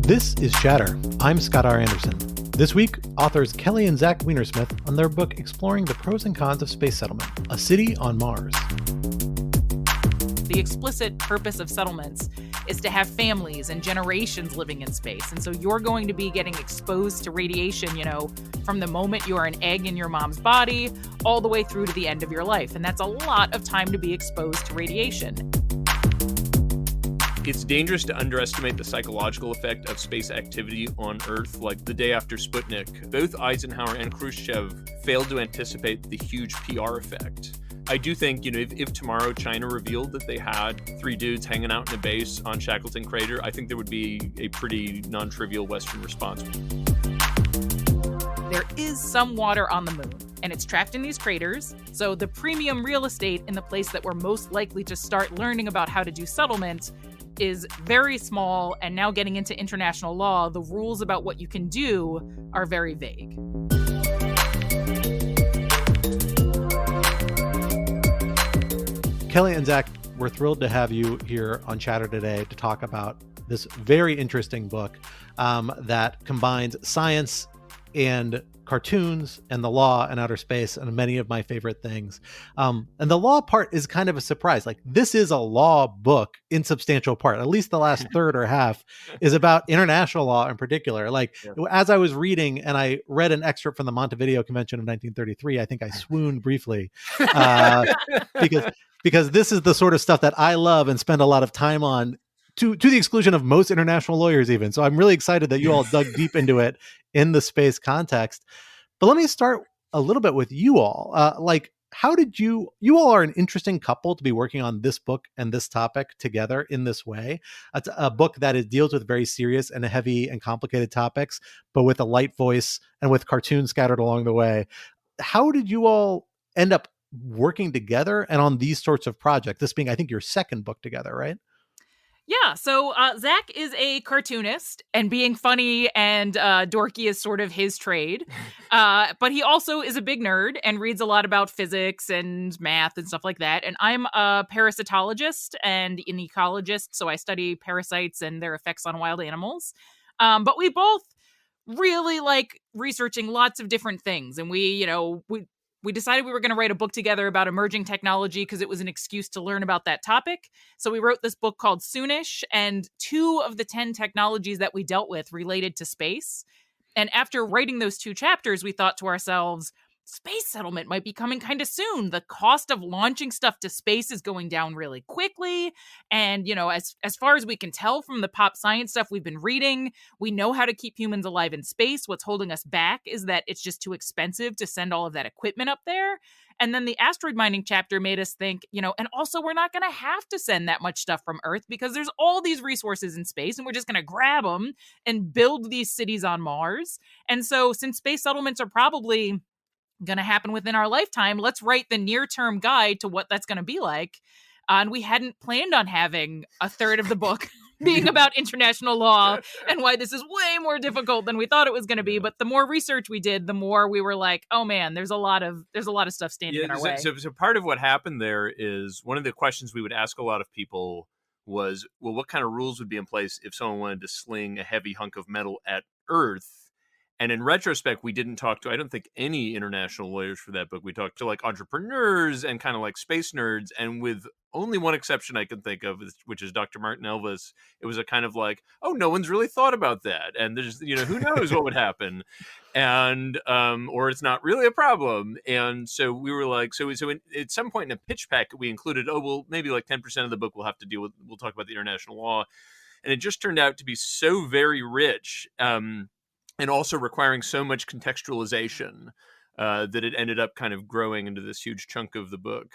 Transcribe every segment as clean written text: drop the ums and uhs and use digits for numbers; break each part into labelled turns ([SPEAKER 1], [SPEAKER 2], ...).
[SPEAKER 1] This is Chatter. I'm Scott R. Anderson. This week, authors Kelly and Zach Weinersmith on their book Exploring the Pros and Cons of Space Settlement, A City on Mars.
[SPEAKER 2] The explicit purpose of settlements is to have families and generations living in space. And so you're going to be getting exposed to radiation, from the moment you are an egg in your mom's body all the way through to the end of your life. And that's a lot of time to be exposed to radiation.
[SPEAKER 3] It's dangerous to underestimate the psychological effect of space activity on Earth. Like the day after Sputnik, both Eisenhower and Khrushchev failed to anticipate the huge PR effect. I do think, if tomorrow China revealed that they had 3 dudes hanging out in a base on Shackleton Crater, I think there would be a pretty non-trivial Western response.
[SPEAKER 2] There is some water on the moon, and it's trapped in these craters. So the premium real estate in the place that we're most likely to start learning about how to do settlement is very small, and now getting into international law, the rules about what you can do are very vague.
[SPEAKER 1] Kelly and Zach, we're thrilled to have you here on Chatter today to talk about this very interesting book that combines science and cartoons and the law and outer space and many of my favorite things. And the law part is kind of a surprise. Like, this is a law book in substantial part. At least the last third or half is about international law in particular. As I was reading, and I read an excerpt from the Montevideo Convention of 1933, I think I swooned briefly because this is the sort of stuff that I love and spend a lot of time on, to the exclusion of most international lawyers even. So I'm really excited that you all dug deep into it in the space context. But let me start a little bit with you all. How did you all are an interesting couple to be working on this book and this topic together in this way. It's a book that deals with very serious and heavy and complicated topics, but with a light voice and with cartoons scattered along the way. How did you all end up working together and on these sorts of projects? This being, I think, your second book together, right?
[SPEAKER 2] Yeah, so Zach is a cartoonist, and being funny and dorky is sort of his trade. But he also is a big nerd and reads a lot about physics and math and stuff like that. And I'm a parasitologist and an ecologist, so I study parasites and their effects on wild animals. But we both really like researching lots of different things. And we decided we were going to write a book together about emerging technology because it was an excuse to learn about that topic. So we wrote this book called Soonish, and 2 of the 10 technologies that we dealt with related to space. And after writing those 2 chapters, we thought to ourselves, space settlement might be coming kind of soon. The cost of launching stuff to space is going down really quickly. And, as far as we can tell from the pop science stuff we've been reading, we know how to keep humans alive in space. What's holding us back is that it's just too expensive to send all of that equipment up there. And then the asteroid mining chapter made us think, and also we're not going to have to send that much stuff from Earth because there's all these resources in space and we're just going to grab them and build these cities on Mars. And so since space settlements are probably going to happen within our lifetime, let's write the near-term guide to what that's going to be like. And we hadn't planned on having a third of the book being about international law and why this is way more difficult than we thought it was going to be. But the more research we did, the more we were like, oh man, there's a lot of stuff standing in our way.
[SPEAKER 3] So part of what happened there is one of the questions we would ask a lot of people was, well, what kind of rules would be in place if someone wanted to sling a heavy hunk of metal at Earth? And in retrospect, we didn't talk to, I don't think, any international lawyers for that book. We talked to entrepreneurs and kind of space nerds. And with only one exception I can think of, which is Dr. Martin Elvis, it was a kind of oh, no one's really thought about that. And there's, who knows what would happen. And, or it's not really a problem. And so we were at some point in a pitch pack, we included, maybe 10% of the book we'll talk about the international law. And it just turned out to be so very rich. And also requiring so much contextualization that it ended up kind of growing into this huge chunk of the book.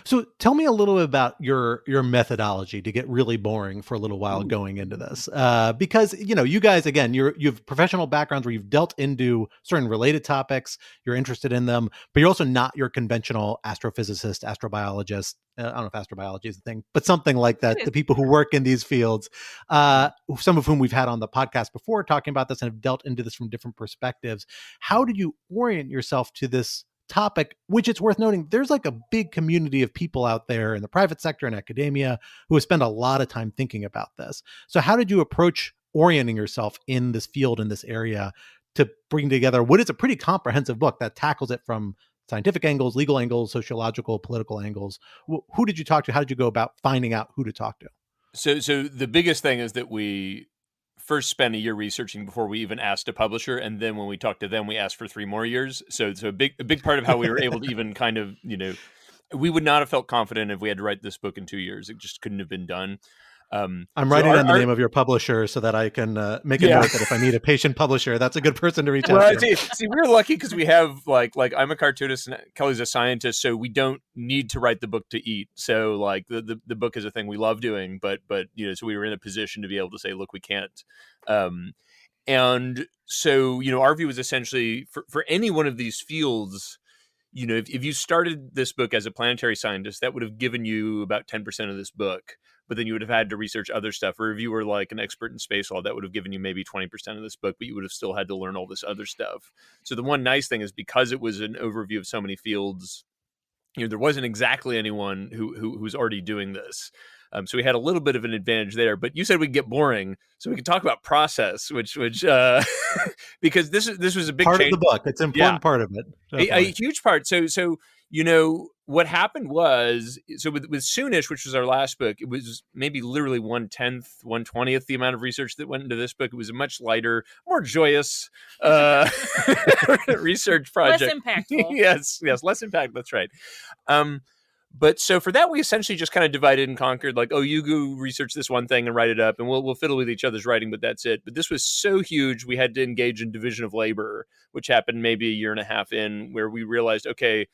[SPEAKER 1] So tell me a little bit about your methodology to get really boring for a little while going into this. Because, you guys, again, you have professional backgrounds where you've dealt into certain related topics, you're interested in them, but you're also not your conventional astrophysicist, astrobiologist. I don't know if astrobiology is a thing, but something like that. The people who work in these fields, some of whom we've had on the podcast before talking about this and have dealt into this from different perspectives. How did you orient yourself to this topic, which it's worth noting, there's like a big community of people out there in the private sector and academia who have spent a lot of time thinking about this. So how did you approach orienting yourself in this field, in this area, to bring together what is a pretty comprehensive book that tackles it from scientific angles, legal angles, sociological, political angles? Who did you talk to? How did you go about finding out who to talk to?
[SPEAKER 3] So the biggest thing is that we first spent a year researching before we even asked a publisher, and then when we talked to them, we asked for 3 more years. So a big part of how we were able to even kind of, we would not have felt confident if we had to write this book in 2 years. It just couldn't have been done.
[SPEAKER 1] I'm writing down the name of your publisher so that I can make a note that if I need a patient publisher, that's a good person to reach out to.
[SPEAKER 3] See, we're lucky because we have like I'm a cartoonist and Kelly's a scientist, so we don't need to write the book to eat. So like the book is a thing we love doing, but so we were in a position to be able to say, look, we can't. And so our view is essentially for any one of these fields. If you started this book as a planetary scientist, that would have given you about 10% of this book. But then you would have had to research other stuff. Or if you were like an expert in space law, that would have given you maybe 20% of this book, but you would have still had to learn all this other stuff. So the one nice thing is because it was an overview of so many fields, there wasn't exactly anyone who was already doing this. So we had a little bit of an advantage there. But you said we'd get boring, so we could talk about process, which because this was a big
[SPEAKER 1] part
[SPEAKER 3] change
[SPEAKER 1] of the book. It's an important part of it.
[SPEAKER 3] A huge part. So what happened was, with Soonish, which was our last book, it was maybe literally 1/10, 1/20th the amount of research that went into this book. It was a much lighter, more joyous research project.
[SPEAKER 2] Less impactful.
[SPEAKER 3] Yes, less impact. That's right. But so for that, we essentially just kind of divided and conquered. Like, oh, you go research this one thing and write it up, and we'll fiddle with each other's writing, but that's it. But this was so huge, we had to engage in division of labor, which happened maybe a year and a half in, where we realized, okay,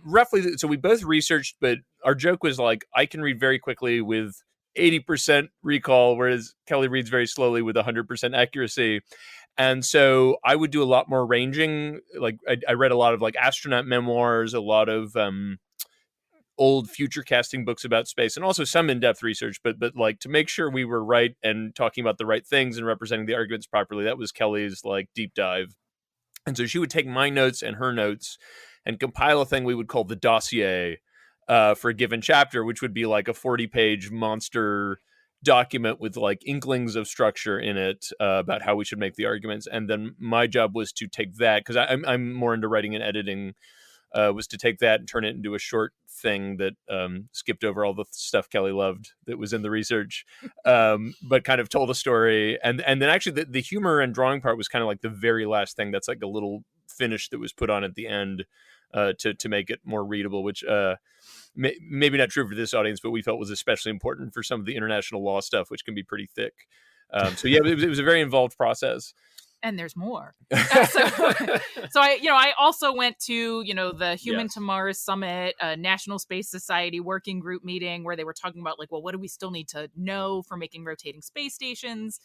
[SPEAKER 3] roughly. So we both researched, but our joke was like, I can read very quickly with 80% recall, whereas Kelly reads very slowly with 100% accuracy. And so I would do a lot more ranging. Like I read a lot of like astronaut memoirs, a lot of old future casting books about space, and also some in-depth research, but like to make sure we were right and talking about the right things and representing the arguments properly. That was Kelly's like deep dive. And so she would take my notes and her notes and compile a thing we would call the dossier for a given chapter, which would be like a 40-page monster document with like inklings of structure in it about how we should make the arguments. And then my job was to take that, because I'm more into writing and editing, was to take that and turn it into a short thing that skipped over all the stuff Kelly loved that was in the research, but kind of told a story. And then actually the humor and drawing part was kind of like the very last thing. That's like a little finish that was put on at the end to make it more readable, which maybe not true for this audience, but we felt was especially important for some of the international law stuff, which can be pretty thick. So yeah, it was a very involved process.
[SPEAKER 2] And there's more. So I also went to, the Human to Mars Summit, National Space Society working group meeting, where they were talking about like, well, what do we still need to know for making rotating space stations?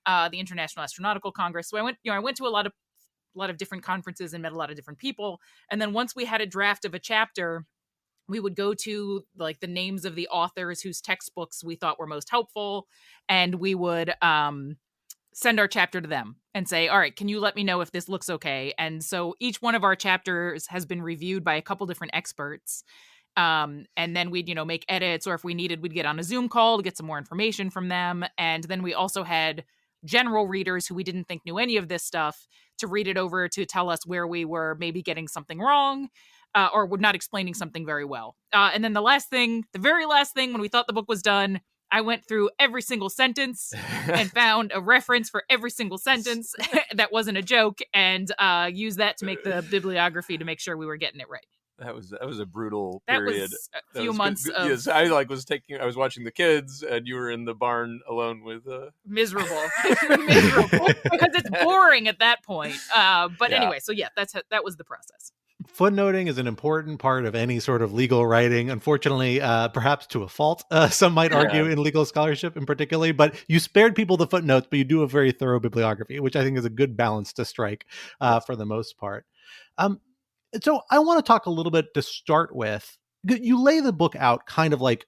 [SPEAKER 2] The International Astronautical Congress. So I went to a lot of different conferences and met a lot of different people. And then once we had a draft of a chapter, we would go to like the names of the authors whose textbooks we thought were most helpful, and we would send our chapter to them and say, all right, can you let me know if this looks okay? And so each one of our chapters has been reviewed by a couple different experts. And then we'd, make edits, or if we needed, we'd get on a Zoom call to get some more information from them. And then we also had general readers who we didn't think knew any of this stuff to read it over to tell us where we were maybe getting something wrong, or were not explaining something very well. And then the very last thing, when we thought the book was done, I went through every single sentence and found a reference for every single sentence that wasn't a joke, and used that to make the bibliography to make sure we were getting it right.
[SPEAKER 3] That was a brutal period.
[SPEAKER 2] That was a few months of...
[SPEAKER 3] Yes, I was watching the kids, and you were in the barn alone with...
[SPEAKER 2] Miserable. Miserable. Because it's boring at that point. But anyway, so yeah, that was the process.
[SPEAKER 1] Footnoting is an important part of any sort of legal writing. Unfortunately, perhaps to a fault, some might argue in legal scholarship in particular, but you spared people the footnotes, but you do a very thorough bibliography, which I think is a good balance to strike for the most part. So I want to talk a little bit to start with. You lay the book out kind of like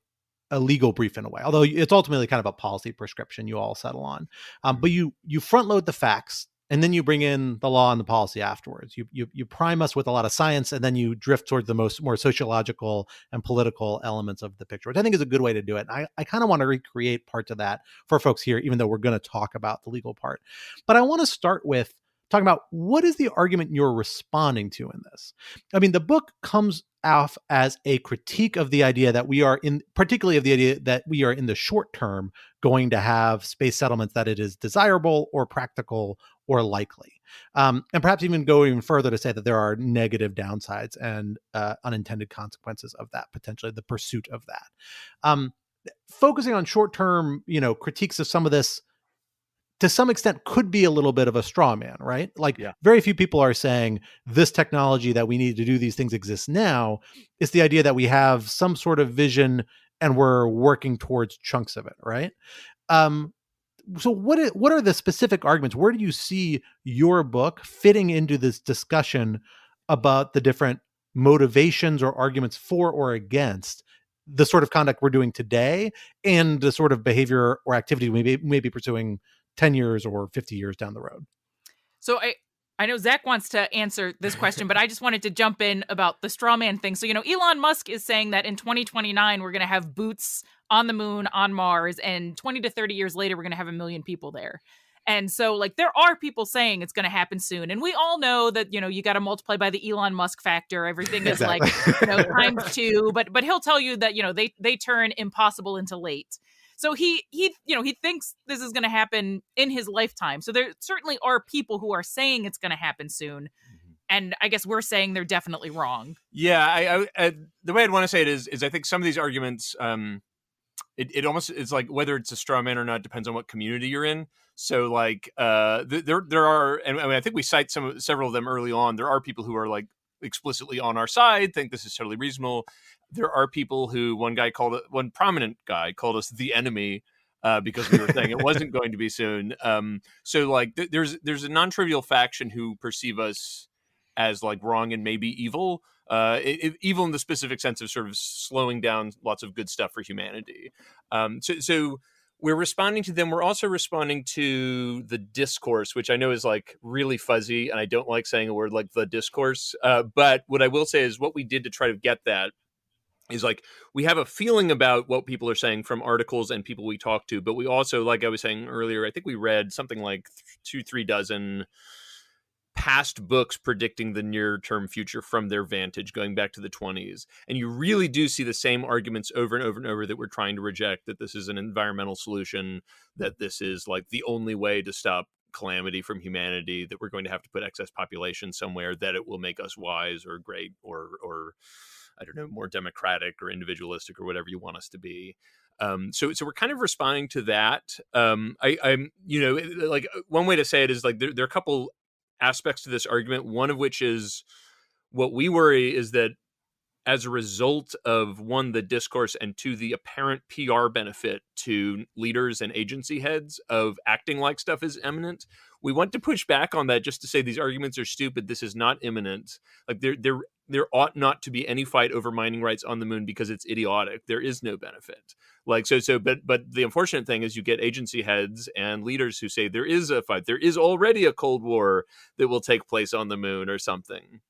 [SPEAKER 1] a legal brief in a way, although it's ultimately kind of a policy prescription you all settle on. But you front load the facts and then you bring in the law and the policy afterwards. You prime us with a lot of science, and then you drift towards the more sociological and political elements of the picture, which I think is a good way to do it. And I kind of want to recreate parts of that for folks here, even though we're going to talk about the legal part. But I want to start with talking about what is the argument you're responding to in this. I mean, the book comes off as a critique of the idea that we are in, particularly of the idea that we are in the short term going to have space settlements that it is desirable or practical or likely. And perhaps even go even further to say that there are negative downsides and unintended consequences of that, potentially the pursuit of that. Focusing on short-term, critiques of some of this, to some extent, could be a little bit of a straw man, right? Like, very few people are saying this technology that we need to do these things exists now. It's the idea that we have some sort of vision and we're working towards chunks of it, right? So what are the specific arguments? Where do you see your book fitting into this discussion about the different motivations or arguments for or against the sort of conduct we're doing today and the sort of behavior or activity we may be pursuing 10 years or 50 years down the road?
[SPEAKER 2] So I know Zach wants to answer this question, but I just wanted to jump in about the straw man thing. So, Elon Musk is saying that in 2029, we're going to have boots on the moon, on Mars, and 20 to 30 years later, we're going to have 1 million people there. And so, there are people saying it's going to happen soon. And we all know that, you got to multiply by the Elon Musk factor. Everything is times 2. But he'll tell you that, they turn impossible into late. So he thinks this is going to happen in his lifetime. So there certainly are people who are saying it's going to happen soon. And I guess we're saying they're definitely wrong.
[SPEAKER 3] Yeah, I the way I'd want to say it is I think some of these arguments, it almost is like whether it's a straw man or not depends on what community you're in. So there are, and I mean, I think we cite several of them early on. There are people who are explicitly on our side, think this is totally reasonable. There are people who one prominent guy called us the enemy because we were saying it wasn't going to be soon. So there's a non-trivial faction who perceive us as wrong and maybe evil. Evil in the specific sense of sort of slowing down lots of good stuff for humanity. So we're responding to them. We're also responding to the discourse, which I know is really fuzzy, and I don't like saying a word like the discourse. But what I will say is what we did to try to get that is we have a feeling about what people are saying from articles and people we talk to, but we also, like I was saying earlier, I think we read something like 2-3 dozen past books predicting the near-term future from their vantage, going back to the 20s. And you really do see the same arguments over and over and over that we're trying to reject, that this is an environmental solution, that this is the only way to stop calamity from humanity, that we're going to have to put excess population somewhere, that it will make us wise or great or I don't know, more democratic or individualistic or whatever you want us to be. So we're kind of responding to that. I'm one way to say it is there are a couple aspects to this argument, one of which is what we worry is that as a result of, one, the discourse, and two, the apparent PR benefit to leaders and agency heads of acting like stuff is imminent, we want to push back on that just to say these arguments are stupid. This is not imminent. There ought not to be any fight over mining rights on the moon because it's idiotic. There is no benefit. But the unfortunate thing is you get agency heads and leaders who say there is a fight. There is already a Cold War that will take place on the moon or something.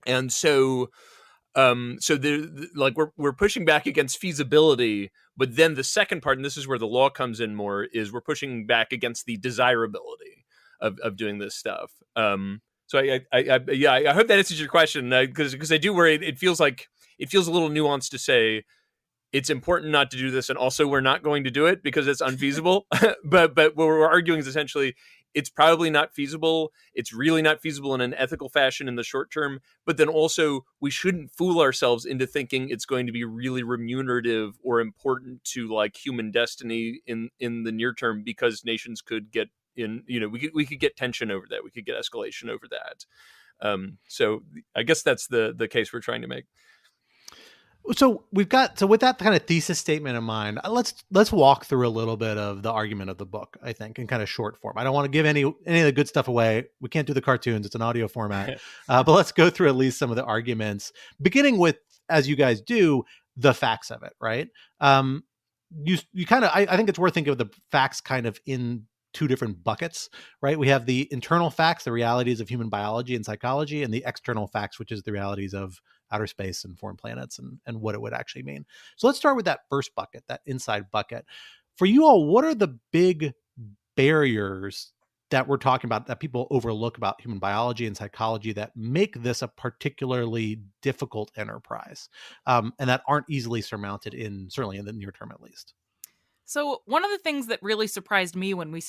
[SPEAKER 3] And so we're pushing back against feasibility, but then the second part, and this is where the law comes in more, is we're pushing back against the desirability of doing this stuff. So I hope that answers your question, because I do worry it feels a little nuanced to say it's important not to do this, and also we're not going to do it because it's unfeasible. but what we're arguing is essentially it's probably not feasible. It's really not feasible in an ethical fashion in the short term. But then also we shouldn't fool ourselves into thinking it's going to be really remunerative or important to human destiny in the near term, because nations could get we could get tension over that. We could get escalation over that. So I guess that's the case we're trying to make.
[SPEAKER 1] So with that kind of thesis statement in mind, let's walk through a little bit of the argument of the book, I think, in kind of short form. I don't want to give any of the good stuff away. We can't do the cartoons. It's an audio format. But let's go through at least some of the arguments, beginning with, as you guys do, the facts of it, right? I think it's worth thinking of the facts kind of in two different buckets, right? We have the internal facts, the realities of human biology and psychology, and the external facts, which is the realities of outer space and foreign planets and what it would actually mean. So let's start with that first bucket, that inside bucket. For you all, what are the big barriers that we're talking about that people overlook about human biology and psychology that make this a particularly difficult enterprise, and that aren't easily surmounted certainly in the near term at least?
[SPEAKER 2] So one of the things that really surprised me when we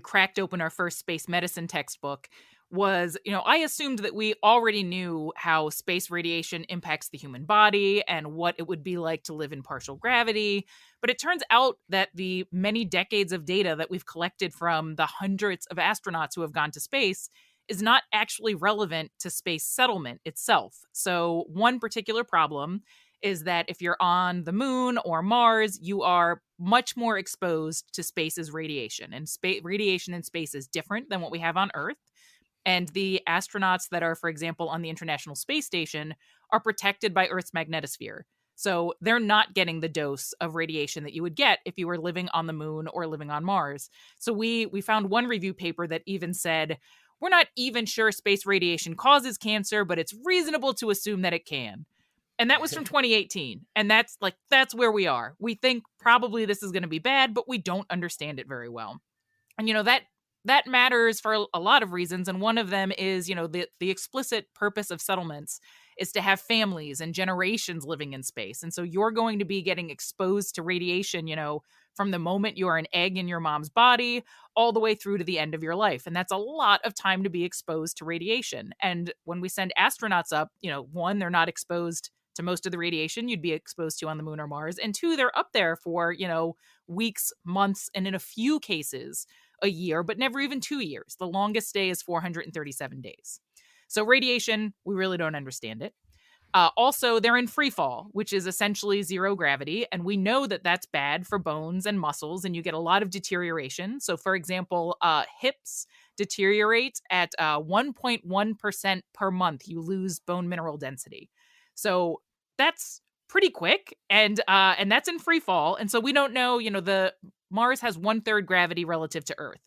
[SPEAKER 2] cracked open our first space medicine textbook was, I assumed that we already knew how space radiation impacts the human body and what it would be like to live in partial gravity. But it turns out that the many decades of data that we've collected from the hundreds of astronauts who have gone to space is not actually relevant to space settlement itself. So one particular problem is that if you're on the moon or Mars, you are much more exposed to space's radiation. And radiation in space is different than what we have on Earth. And the astronauts that are, for example, on the International Space Station are protected by Earth's magnetosphere. So they're not getting the dose of radiation that you would get if you were living on the moon or living on Mars. So we found one review paper that even said, we're not even sure space radiation causes cancer, but it's reasonable to assume that it can. And that was from 2018. And that's where we are. We think probably this is going to be bad, but we don't understand it very well. And, that matters for a lot of reasons. And one of them is, the explicit purpose of settlements is to have families and generations living in space. And so you're going to be getting exposed to radiation, from the moment you are an egg in your mom's body all the way through to the end of your life. And that's a lot of time to be exposed to radiation. And when we send astronauts up, one, they're not exposed to most of the radiation you'd be exposed to on the moon or Mars. And two, they're up there for, weeks, months, and in a few cases, a year, but never even 2 years. The longest stay is 437 days. So radiation, we really don't understand it. Also, they're in free fall, which is essentially zero gravity. And we know that that's bad for bones and muscles, and you get a lot of deterioration. So, for example, hips deteriorate at 1.1% per month. You lose bone mineral density. So that's pretty quick, and that's in free fall. And so we don't know, the Mars has 1/3 gravity relative to Earth.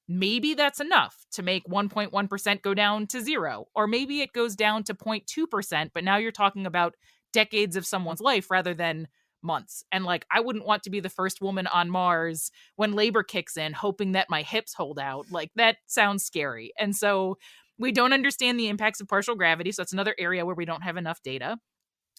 [SPEAKER 2] Maybe that's enough to make 1.1% go down to zero, or maybe it goes down to 0.2%, but now you're talking about decades of someone's life rather than months. And I wouldn't want to be the first woman on Mars when labor kicks in, hoping that my hips hold out. That sounds scary. And so we don't understand the impacts of partial gravity. So that's another area where we don't have enough data.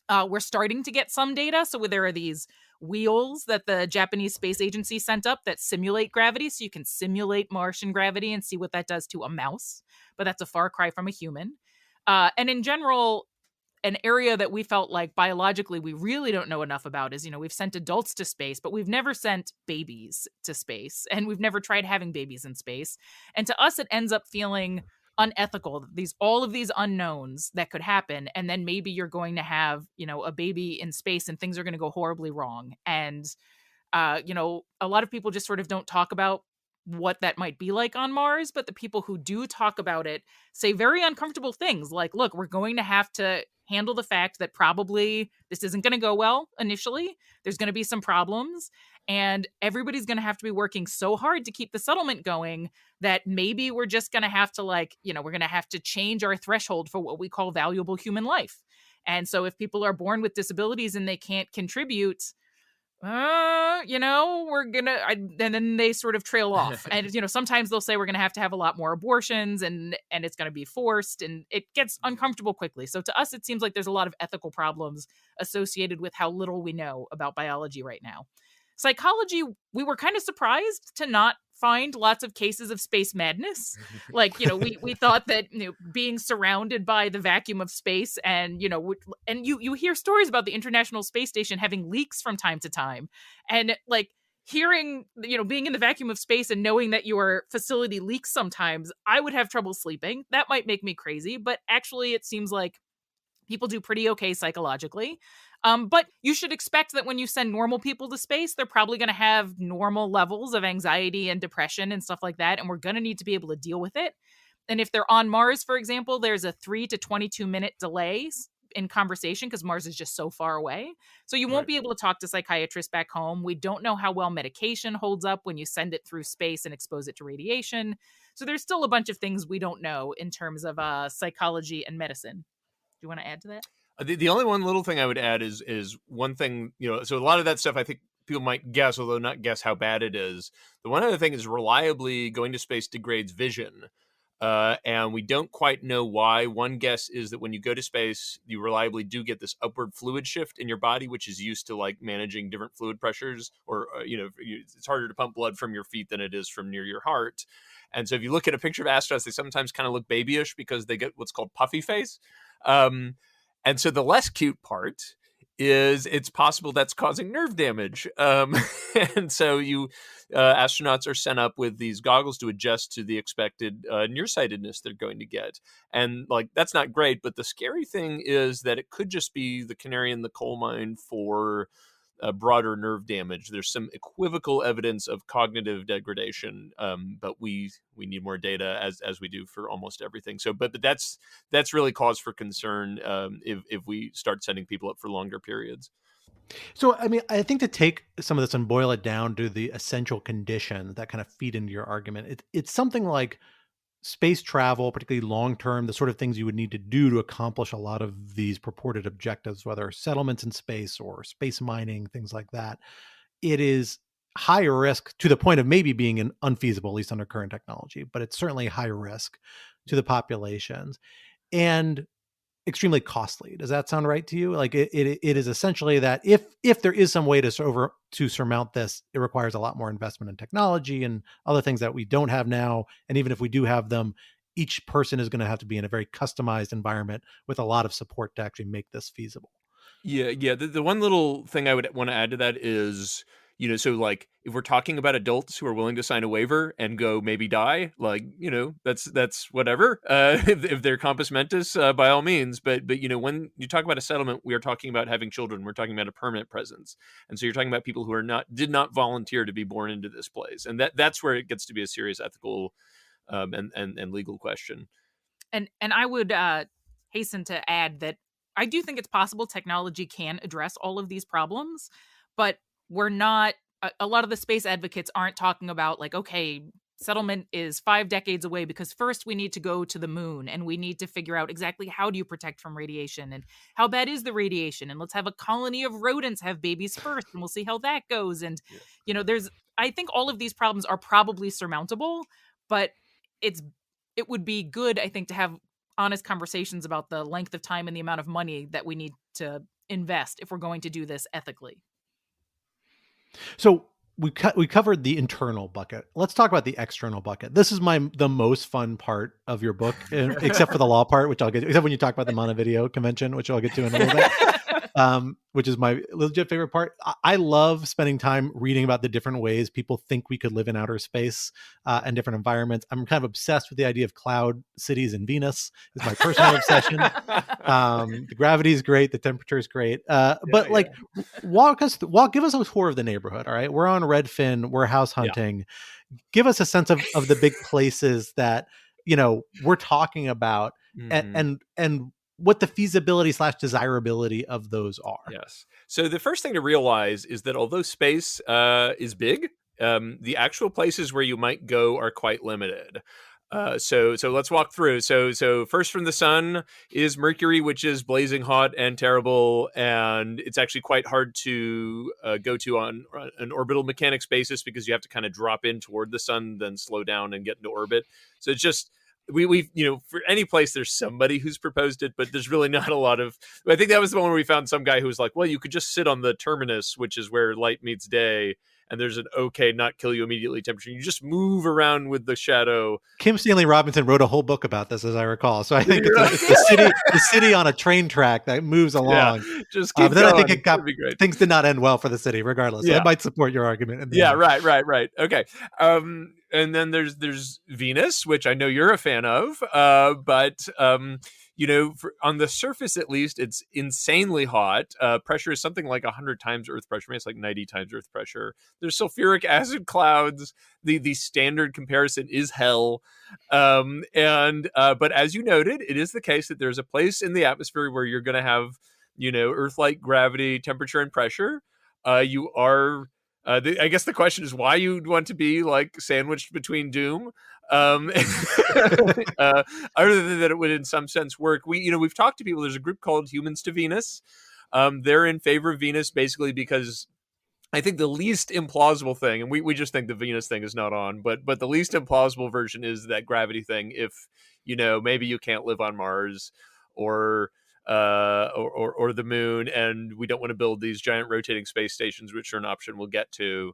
[SPEAKER 2] We're starting to get some data. So there are these wheels that the Japanese Space Agency sent up that simulate gravity. So you can simulate Martian gravity and see what that does to a mouse. But that's a far cry from a human. And in general, an area that we felt like biologically we really don't know enough about is, we've sent adults to space, but we've never sent babies to space. And we've never tried having babies in space. And to us, it ends up feeling unethical, all of these unknowns that could happen, and then maybe you're going to have a baby in space and things are going to go horribly wrong. And a lot of people just sort of don't talk about what that might be like on Mars, but the people who do talk about it say very uncomfortable things like, look, we're going to have to handle the fact that probably this isn't going to go well initially. There's going to be some problems, and everybody's going to have to be working so hard to keep the settlement going that maybe we're just going to have to we're going to have to change our threshold for what we call valuable human life. And so if people are born with disabilities and they can't contribute, we're gonna, and then they sort of trail off. And, sometimes they'll say we're gonna have to have a lot more abortions and it's gonna be forced, and it gets uncomfortable quickly. So to us, it seems like there's a lot of ethical problems associated with how little we know about biology right now. Psychology, we were kind of surprised to not find lots of cases of space madness. We thought that, being surrounded by the vacuum of space and, and you hear stories about the International Space Station having leaks from time to time. And hearing, being in the vacuum of space and knowing that your facility leaks sometimes, I would have trouble sleeping. That might make me crazy, but actually it seems like people do pretty okay psychologically. But you should expect that when you send normal people to space, they're probably going to have normal levels of anxiety and depression and stuff like that. And we're going to need to be able to deal with it. And if they're on Mars, for example, there's a 3 to 22 minute delay in conversation because Mars is just so far away. So you won't be able to talk to psychiatrists back home. We don't know how well medication holds up when you send it through space and expose it to radiation. So there's still a bunch of things we don't know in terms of psychology and medicine. Do you want to add to that?
[SPEAKER 3] The only one little thing I would add is one thing, so a lot of that stuff I think people might guess, although not guess how bad it is. The one other thing is reliably going to space degrades vision. And we don't quite know why. One guess is that when you go to space, you reliably do get this upward fluid shift in your body, which is used to like managing different fluid pressures, or, it's harder to pump blood from your feet than it is from near your heart. And so if you look at a picture of astronauts, they sometimes kind of look babyish because they get what's called puffy face. And so the less cute part is it's possible that's causing nerve damage. And so astronauts are sent up with these goggles to adjust to the expected nearsightedness they're going to get. And like, that's not great, but the scary thing is that it could just be the canary in the coal mine for broader nerve damage. There's some equivocal evidence of cognitive degradation, but we need more data as we do for almost everything. So, but that's really cause for concern if we start sending people up for longer periods.
[SPEAKER 1] So, I mean, I think to take some of this and boil it down to the essential conditions that kind of feed into your argument, it's something like space travel, particularly long-term, the sort of things you would need to do to accomplish a lot of these purported objectives, whether settlements in space or space mining, things like that. It is high risk to the point of maybe being unfeasible, at least under current technology, but it's certainly high risk to the populations and extremely costly. Does that sound right to you? Like it is essentially that if there is some way to surmount this, it requires a lot more investment in technology and other things that we don't have now. And even if we do have them, each person is going to have to be in a very customized environment with a lot of support to actually make this feasible.
[SPEAKER 3] Yeah. The one little thing I would want to add to that is, so like if we're talking about adults who are willing to sign a waiver and go maybe die, like, that's whatever. If they're compos mentis, by all means. But when you talk about a settlement, we are talking about having children. We're talking about a permanent presence. And so you're talking about people who did not volunteer to be born into this place. And that's where it gets to be a serious ethical and legal question.
[SPEAKER 2] And I would hasten to add that I do think it's possible technology can address all of these problems, but we're not, a lot of the space advocates aren't talking about like, okay, settlement is 5 decades away because first we need to go to the moon and we need to figure out exactly how do you protect from radiation and how bad is the radiation, and let's have a colony of rodents have babies first and we'll see how that goes. And, I think all of these problems are probably surmountable, but it would be good, I think, to have honest conversations about the length of time and the amount of money that we need to invest if we're going to do this ethically.
[SPEAKER 1] So we covered the internal bucket. Let's talk about the external bucket. This is the most fun part of your book, except for the law part, which I'll get to, except when you talk about the Montevideo Convention, which I'll get to in a little bit, which is my legit favorite part. I love spending time reading about the different ways people think we could live in outer space and different environments. I'm kind of obsessed with the idea of cloud cities in Venus. It's my personal obsession. The gravity is great. The temperature is great. But give us a tour of the neighborhood. All right. We're on Redfin. We're house hunting. Yeah. Give us a sense of the big places that, we're talking about and what the feasibility / desirability of those are.
[SPEAKER 3] Yes. So the first thing to realize is that although space is big, the actual places where you might go are quite limited. So let's walk through. So first from the sun is Mercury, which is blazing hot and terrible, and it's actually quite hard to go to on an orbital mechanics basis because you have to kind of drop in toward the sun, then slow down and get into orbit. So it's just we've for any place there's somebody who's proposed it, but there's really not a lot of. I think that was the one where we found some guy who was like, well, you could just sit on the terminus, which is where light meets day. And there's an not kill you immediately temperature. You just move around with the shadow.
[SPEAKER 1] Kim Stanley Robinson wrote a whole book about this, as I recall. So I think it's the city on a train track that moves along.
[SPEAKER 3] Yeah, just keep
[SPEAKER 1] but then
[SPEAKER 3] going.
[SPEAKER 1] I think things did not end well for the city, regardless. So I might support your argument.
[SPEAKER 3] Right. Okay. And then there's Venus, which I know you're a fan of. But on the surface at least, it's insanely hot. Pressure is something like 100 times Earth pressure. Maybe it's like 90 times Earth pressure. There's sulfuric acid clouds. The standard comparison is hell. But as you noted, it is the case that there's a place in the atmosphere where you're going to have, Earth-like gravity, temperature, and pressure. You are. I guess the question is why you'd want to be like sandwiched between doom. Other than that, it would in some sense work. We've talked to people. There's a group called Humans to Venus. They're in favor of Venus basically because I think the least implausible thing, and we just think the Venus thing is not on, but the least implausible version is that gravity thing. If maybe you can't live on Mars or the moon, and we don't want to build these giant rotating space stations, which are an option we'll get to,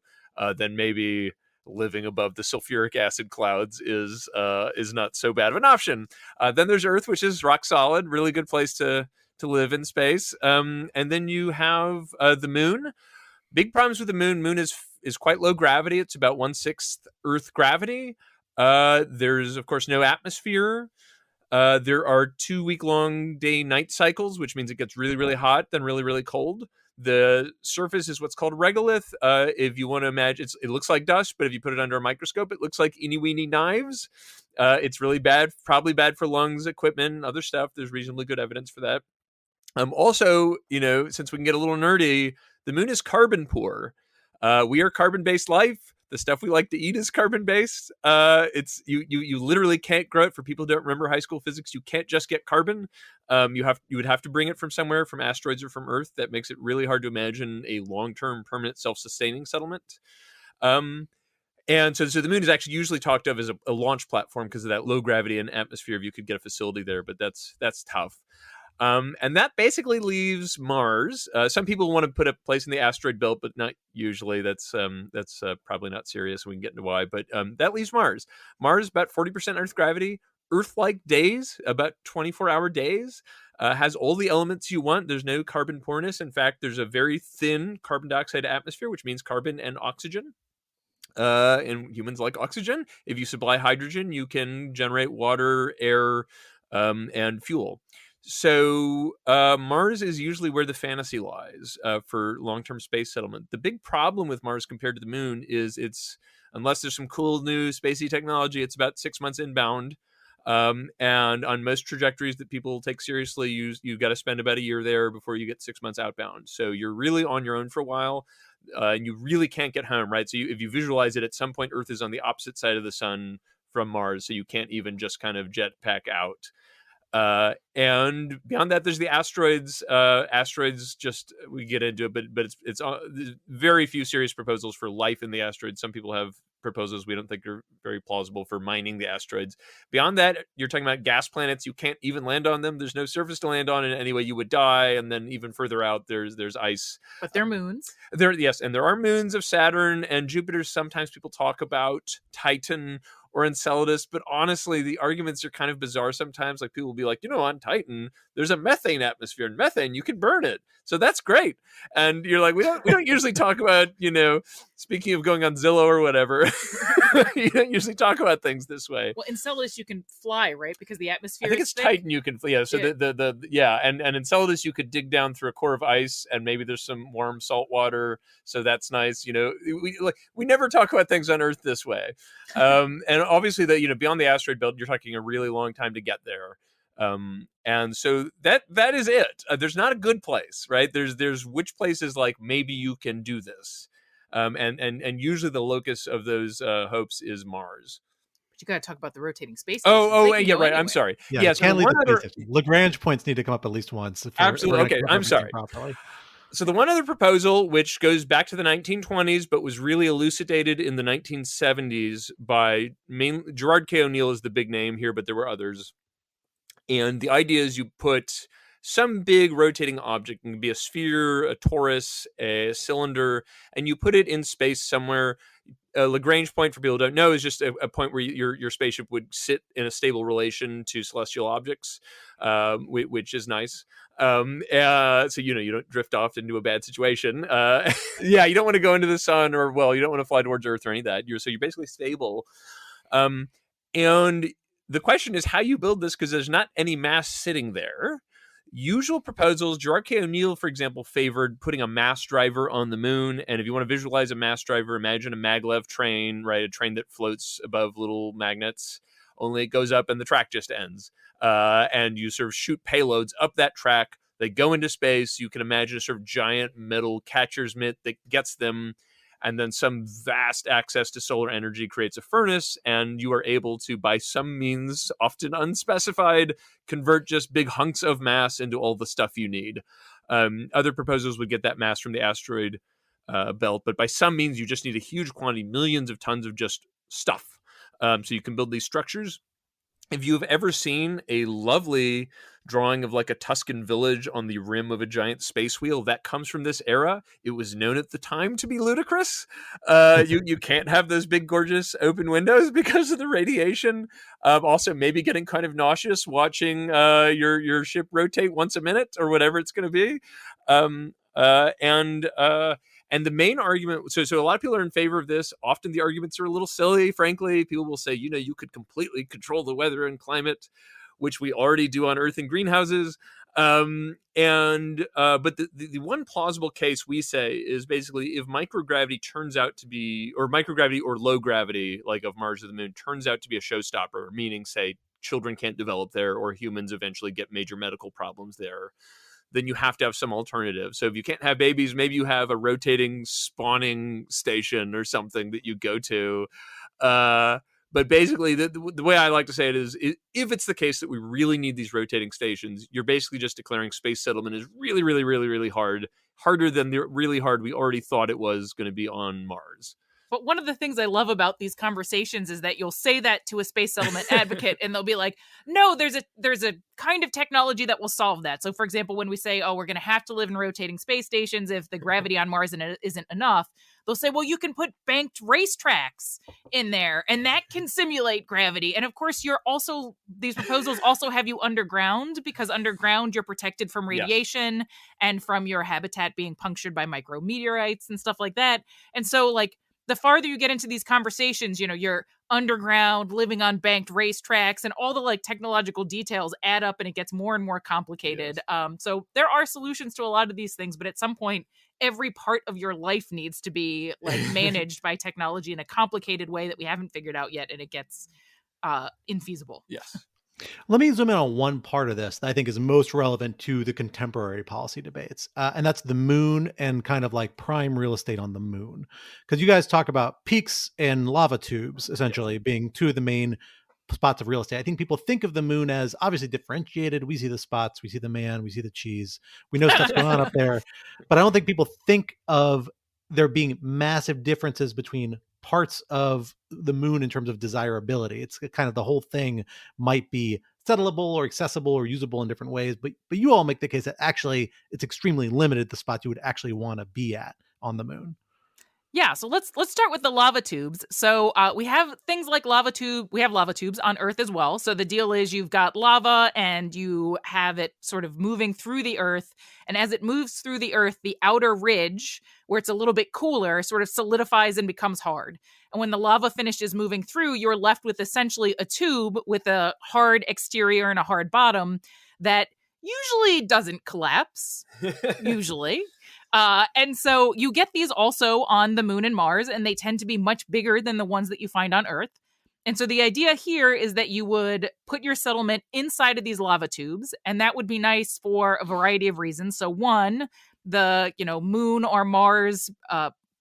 [SPEAKER 3] then maybe living above the sulfuric acid clouds is not so bad of an option. Then there's Earth, which is rock solid, really good place to live in space. And then you have the moon. Big problems with the moon. Moon is quite low gravity. It's about 1/6 Earth gravity. There's of course no atmosphere. There are 2-week-long day-night cycles, which means it gets really, really hot, then really, really cold. The surface is what's called regolith. If you want to imagine, it looks like dust, but if you put it under a microscope, it looks like eeny-weeny knives. It's really bad, probably bad for lungs, equipment, other stuff. There's reasonably good evidence for that. Also, since we can get a little nerdy, the moon is carbon poor. We are carbon-based life. The stuff we like to eat is carbon-based. It's you literally can't grow it. For people who don't remember high school physics, you can't just get carbon. You would have to bring it from somewhere, from asteroids or from Earth. That makes it really hard to imagine a long-term, permanent, self-sustaining settlement. And so the moon is actually usually talked of as a launch platform because of that low gravity and atmosphere. If you could get a facility there, but that's tough. And that basically leaves Mars. Some people want to put a place in the asteroid belt, but not usually. That's probably not serious. We can get into why. But that leaves Mars. Mars, about 40% Earth gravity, Earth-like days, about 24-hour days. Has all the elements you want. There's no carbon poorness. In fact, there's a very thin carbon dioxide atmosphere, which means carbon and oxygen. And humans like oxygen. If you supply hydrogen, you can generate water, air, and fuel. So Mars is usually where the fantasy lies for long-term space settlement. The big problem with Mars compared to the moon is unless there's some cool new spacey technology, it's about 6 months inbound. And on most trajectories that people take seriously, you've got to spend about a year there before you get 6 months outbound. So you're really on your own for a while, and you really can't get home, right? So if you visualize it, at some point Earth is on the opposite side of the sun from Mars, so you can't even just kind of jetpack out. And beyond that, there's the asteroids. Asteroids, just we get into it, but it's very few serious proposals for life in the asteroids. Some people have proposals we don't think are very plausible for mining the asteroids. Beyond that, you're talking about gas planets. You can't even land on them. There's no surface to land on, and anyway, you would die. And then even further out, there's ice.
[SPEAKER 2] But they're moons.
[SPEAKER 3] Yes, and there are moons of Saturn and Jupiter. Sometimes people talk about Titan or Enceladus, but honestly, the arguments are kind of bizarre sometimes. Like people will be like, on Titan, there's a methane atmosphere, and methane, you can burn it. So that's great. And you're like, we don't usually talk about, speaking of going on Zillow or whatever, you don't usually talk about things this way.
[SPEAKER 2] Well, Enceladus you can fly, right? Because the atmosphere
[SPEAKER 3] I think it's Titan you can fly. Yeah. So and Enceladus you could dig down through a core of ice, and maybe there's some warm salt water. So that's nice. We never talk about things on Earth this way. And obviously beyond the asteroid belt, you're talking a really long time to get there. And so that is it. There's not a good place, right? There's which places like maybe you can do this. And usually the locus of those hopes is Mars.
[SPEAKER 2] But you got to talk about the rotating space.
[SPEAKER 3] Yeah, right. Anyway. I'm sorry.
[SPEAKER 1] Yeah, can't leave Lagrange points need to come up at least once.
[SPEAKER 3] Absolutely. Okay, I'm sorry.
[SPEAKER 1] Properly.
[SPEAKER 3] So the one other proposal, which goes back to the 1920s, but was really elucidated in the 1970s by Gerard K. O'Neill is the big name here, but there were others. And the idea is you put some big rotating object, it can be a sphere, a torus, a cylinder, and you put it in space somewhere. A Lagrange point, for people who don't know, is just a point where your spaceship would sit in a stable relation to celestial objects, which is nice. So you don't drift off into a bad situation. You don't want to go into the sun, you don't want to fly towards Earth or any of that. You're basically stable. And the question is how you build this, because there's not any mass sitting there. Usual proposals, Gerard K. O'Neill, for example, favored putting a mass driver on the moon. And if you want to visualize a mass driver, imagine a maglev train, right? A train that floats above little magnets, only it goes up and the track just ends. And you sort of shoot payloads up that track. They go into space. You can imagine a sort of giant metal catcher's mitt that gets them. And then some vast access to solar energy creates a furnace, and you are able to, by some means, often unspecified, convert just big hunks of mass into all the stuff you need. Other proposals would get that mass from the asteroid belt, but by some means, you just need a huge quantity, millions of tons of just stuff. So you can build these structures. If you've ever seen a lovely drawing of like a Tuscan village on the rim of a giant space wheel, that comes from this era. It was known at the time to be ludicrous. You can't have those big, gorgeous open windows because of the radiation. Also, maybe getting kind of nauseous watching your ship rotate once a minute or whatever it's going to be. And the main argument, so a lot of people are in favor of this. Often the arguments are a little silly, frankly. People will say, you could completely control the weather and climate, which we already do on Earth in greenhouses. But the one plausible case we say is basically if microgravity turns out to be, or microgravity or low gravity, like of Mars or the Moon, turns out to be a showstopper, meaning, say, children can't develop there or humans eventually get major medical problems there, then you have to have some alternative. So if you can't have babies, maybe you have a rotating spawning station or something that you go to. But basically, the way I like to say it is, if it's the case that we really need these rotating stations, you're basically just declaring space settlement is really, really, really, really hard, harder than the really hard we already thought it was going to be on Mars.
[SPEAKER 2] But one of the things I love about these conversations is that you'll say that to a space settlement advocate and they'll be like, no, there's a kind of technology that will solve that. So for example, when we say, oh, we're going to have to live in rotating space stations if the gravity on Mars isn't enough, they'll say, well, you can put banked racetracks in there and that can simulate gravity. And of course, these proposals also have you underground, because underground you're protected from radiation and from your habitat being punctured by micrometeorites and stuff like that. And so like, the farther you get into these conversations, you're underground, living on banked racetracks, and all the like technological details add up and it gets more and more complicated. Yes. So there are solutions to a lot of these things, but at some point, every part of your life needs to be like managed by technology in a complicated way that we haven't figured out yet, and it gets infeasible.
[SPEAKER 3] Yes.
[SPEAKER 1] Let me zoom in on one part of this that I think is most relevant to the contemporary policy debates. And that's the moon and kind of like prime real estate on the moon. Because you guys talk about peaks and lava tubes, essentially being two of the main spots of real estate. I think people think of the moon as obviously differentiated. We see the spots, we see the man, we see the cheese. We know stuff's going on up there. But I don't think people think of there being massive differences between parts of the moon in terms of desirability. It's kind of the whole thing might be settlable or accessible or usable in different ways, but you all make the case that actually it's extremely limited the spots you would actually want to be at on the moon.
[SPEAKER 2] Yeah, so let's start with the lava tubes. So we have things like we have lava tubes on Earth as well. So the deal is you've got lava and you have it sort of moving through the Earth. And as it moves through the Earth, the outer ridge, where it's a little bit cooler, sort of solidifies and becomes hard. And when the lava finishes moving through, you're left with essentially a tube with a hard exterior and a hard bottom that usually doesn't collapse, usually. And so you get these also on the moon and Mars, and they tend to be much bigger than the ones that you find on Earth. And so the idea here is that you would put your settlement inside of these lava tubes, and that would be nice for a variety of reasons. So one, the moon or Mars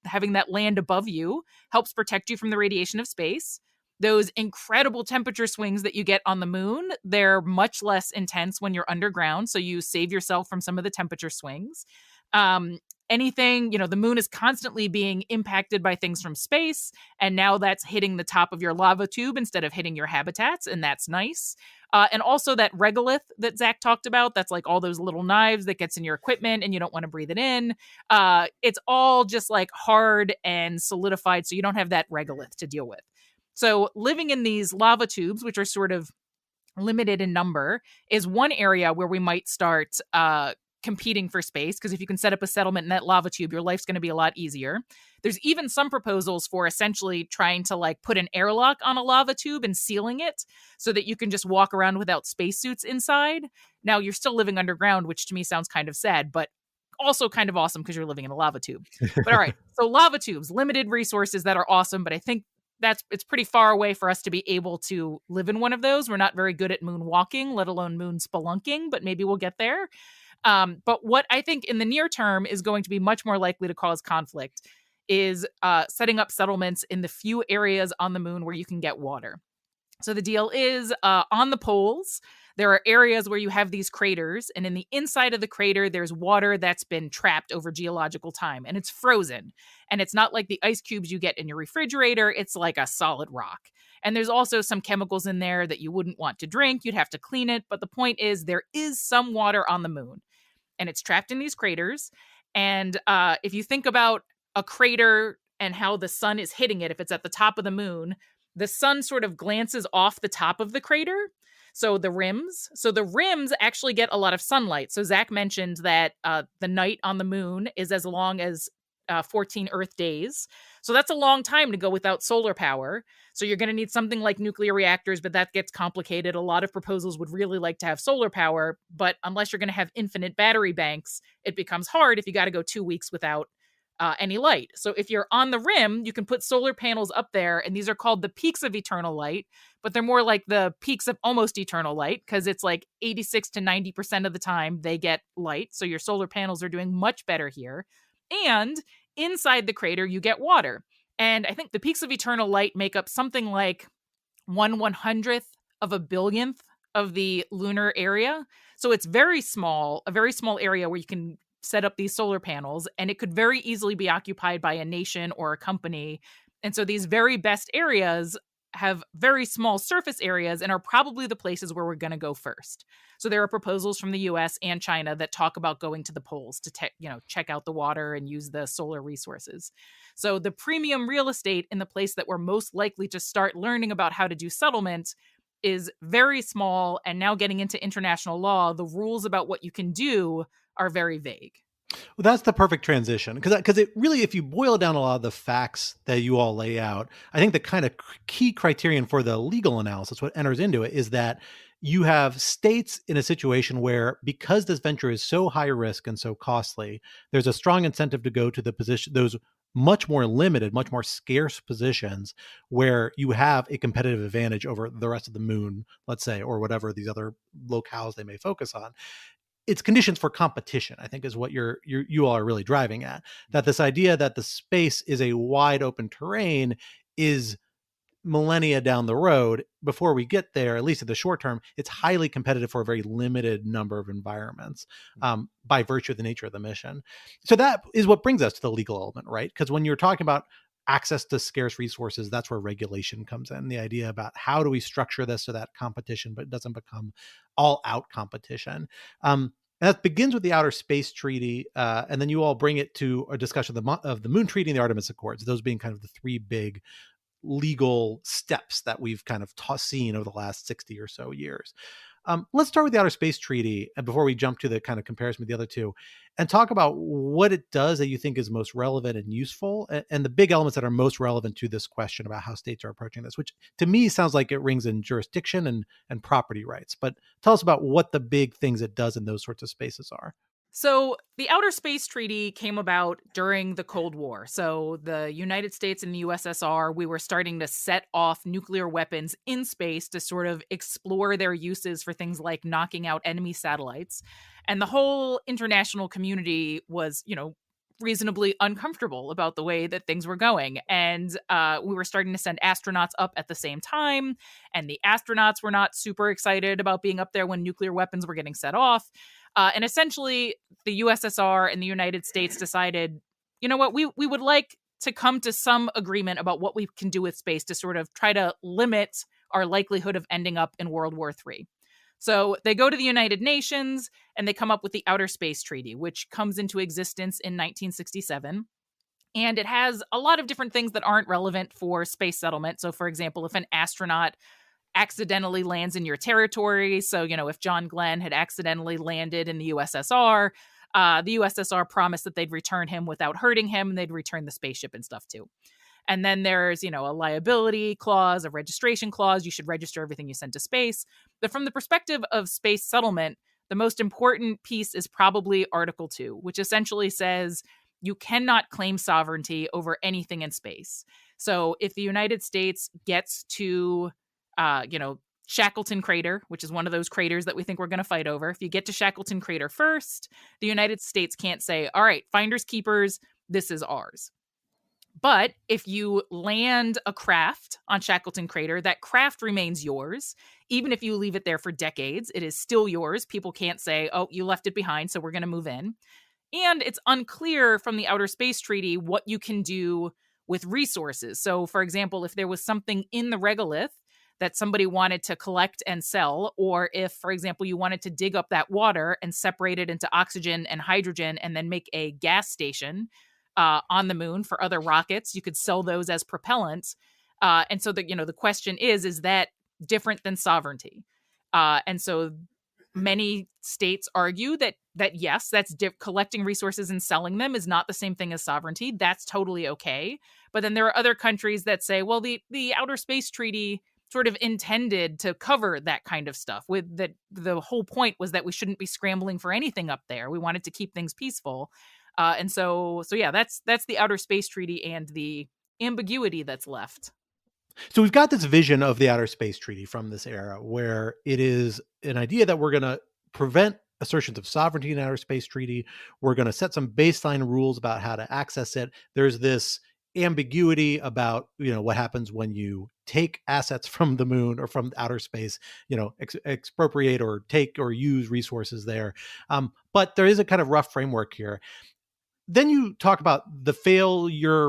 [SPEAKER 2] having that land above you helps protect you from the radiation of space. Those incredible temperature swings that you get on the moon, they're much less intense when you're underground, so you save yourself from some of the temperature swings. Anything, the moon is constantly being impacted by things from space, and now that's hitting the top of your lava tube instead of hitting your habitats, and that's nice. And also that regolith that Zach talked about, that's like all those little knives that gets in your equipment and you don't want to breathe it in. It's all just like hard and solidified, so you don't have that regolith to deal with. So living in these lava tubes, which are sort of limited in number, is one area where we might start competing for space, because if you can set up a settlement in that lava tube, your life's going to be a lot easier. There's even some proposals for essentially trying to like put an airlock on a lava tube and sealing it so that you can just walk around without spacesuits inside. Now, you're still living underground, which to me sounds kind of sad, but also kind of awesome because you're living in a lava tube. But all right, so lava tubes, limited resources that are awesome, but I think it's pretty far away for us to be able to live in one of those. We're not very good at moonwalking, let alone moon spelunking, but maybe we'll get there. But what I think in the near term is going to be much more likely to cause conflict is setting up settlements in the few areas on the moon where you can get water. So the deal is on the poles, there are areas where you have these craters, and in the inside of the crater, there's water that's been trapped over geological time, and it's frozen. And it's not like the ice cubes you get in your refrigerator, it's like a solid rock. And there's also some chemicals in there that you wouldn't want to drink. You'd have to clean it. But the point is, there is some water on the moon, and it's trapped in these craters. And if you think about a crater and how the sun is hitting it, if it's at the top of the moon, the sun sort of glances off the top of the crater. So the rims actually get a lot of sunlight. So Zach mentioned that the night on the moon is as long as 14 Earth days. So that's a long time to go without solar power. So you're going to need something like nuclear reactors, but that gets complicated. A lot of proposals would really like to have solar power, but unless you're going to have infinite battery banks, it becomes hard if you got to go 2 weeks without any light. So if you're on the rim, you can put solar panels up there, and these are called the peaks of eternal light, but they're more like the peaks of almost eternal light because it's like 86 to 90% of the time they get light. So your solar panels are doing much better here. And inside the crater, you get water. And I think the peaks of eternal light make up something like 1/100th of a billionth of the lunar area. So it's very small, a very small area where you can set up these solar panels, and it could very easily be occupied by a nation or a company. And so these very best areas have very small surface areas and are probably the places where we're going to go first. So there are proposals from the US and China that talk about going to the poles to check out the water and use the solar resources. So the premium real estate in the place that we're most likely to start learning about how to do settlement is very small, and now getting into international law, the rules about what you can do are very vague.
[SPEAKER 1] Well, that's the perfect transition because it really, if you boil down a lot of the facts that you all lay out, I think the kind of key criterion for the legal analysis, what enters into it, is that you have states in a situation where, because this venture is so high risk and so costly, there's a strong incentive to go to the position, those much more limited, much more scarce positions where you have a competitive advantage over the rest of the moon, let's say, or whatever these other locales they may focus on. It's conditions for competition, I think, is what you all are really driving at. That this idea that the space is a wide open terrain is millennia down the road. Before we get there, at least in the short term, it's highly competitive for a very limited number of environments by virtue of the nature of the mission. So that is what brings us to the legal element, right? Because when you're talking about access to scarce resources, that's where regulation comes in. The idea about how do we structure this so that competition, but it doesn't become all out competition. And that begins with the Outer Space Treaty, and then you all bring it to a discussion of the Moon Treaty and the Artemis Accords, those being kind of the three big legal steps that we've kind of seen over the last 60 or so years. Let's start with the Outer Space Treaty, and before we jump to the kind of comparison with the other two, and talk about what it does that you think is most relevant and useful, and the big elements that are most relevant to this question about how states are approaching this, which to me sounds like it rings in jurisdiction and property rights. But tell us about what the big things it does in those sorts of spaces are.
[SPEAKER 2] So the Outer Space Treaty came about during the Cold War. So the United States and the USSR, we were starting to set off nuclear weapons in space to sort of explore their uses for things like knocking out enemy satellites. And the whole international community was, reasonably uncomfortable about the way that things were going. And we were starting to send astronauts up at the same time. And the astronauts were not super excited about being up there when nuclear weapons were getting set off. And essentially, the USSR and the United States decided, you know what, we would like to come to some agreement about what we can do with space to sort of try to limit our likelihood of ending up in World War III. So they go to the United Nations and they come up with the Outer Space Treaty, which comes into existence in 1967. And it has a lot of different things that aren't relevant for space settlement. So, for example, if an astronaut accidentally lands in your territory. So, if John Glenn had accidentally landed in the USSR, the USSR promised that they'd return him without hurting him, and they'd return the spaceship and stuff too. And then there's, a liability clause, a registration clause. You should register everything you send to space. But from the perspective of space settlement, the most important piece is probably Article 2, which essentially says you cannot claim sovereignty over anything in space. So if the United States gets to, Shackleton Crater, which is one of those craters that we think we're going to fight over, if you get to Shackleton Crater first, the United States can't say, all right, finders keepers, this is ours. But if you land a craft on Shackleton Crater, that craft remains yours. Even if you leave it there for decades, it is still yours. People can't say, oh, you left it behind, so we're going to move in. And it's unclear from the Outer Space Treaty what you can do with resources. So, for example, if there was something in the regolith that somebody wanted to collect and sell, or if, for example, you wanted to dig up that water and separate it into oxygen and hydrogen and then make a gas station on the moon for other rockets, you could sell those as propellants. And so the question is that different than sovereignty? And so many states argue that yes, that's collecting resources and selling them is not the same thing as sovereignty. That's totally okay. But then there are other countries that say, well, the Outer Space Treaty sort of intended to cover that kind of stuff. With that, the whole point was that we shouldn't be scrambling for anything up there. We wanted to keep things peaceful. And so yeah, that's the Outer Space Treaty and the ambiguity that's left.
[SPEAKER 1] So we've got this vision of the Outer Space Treaty from this era where it is an idea that we're going to prevent assertions of sovereignty in the Outer Space Treaty. We're going to set some baseline rules about how to access it. There's this ambiguity about, what happens when you take assets from the moon or from outer space, expropriate or take or use resources there. But there is a kind of rough framework here. Then you talk about the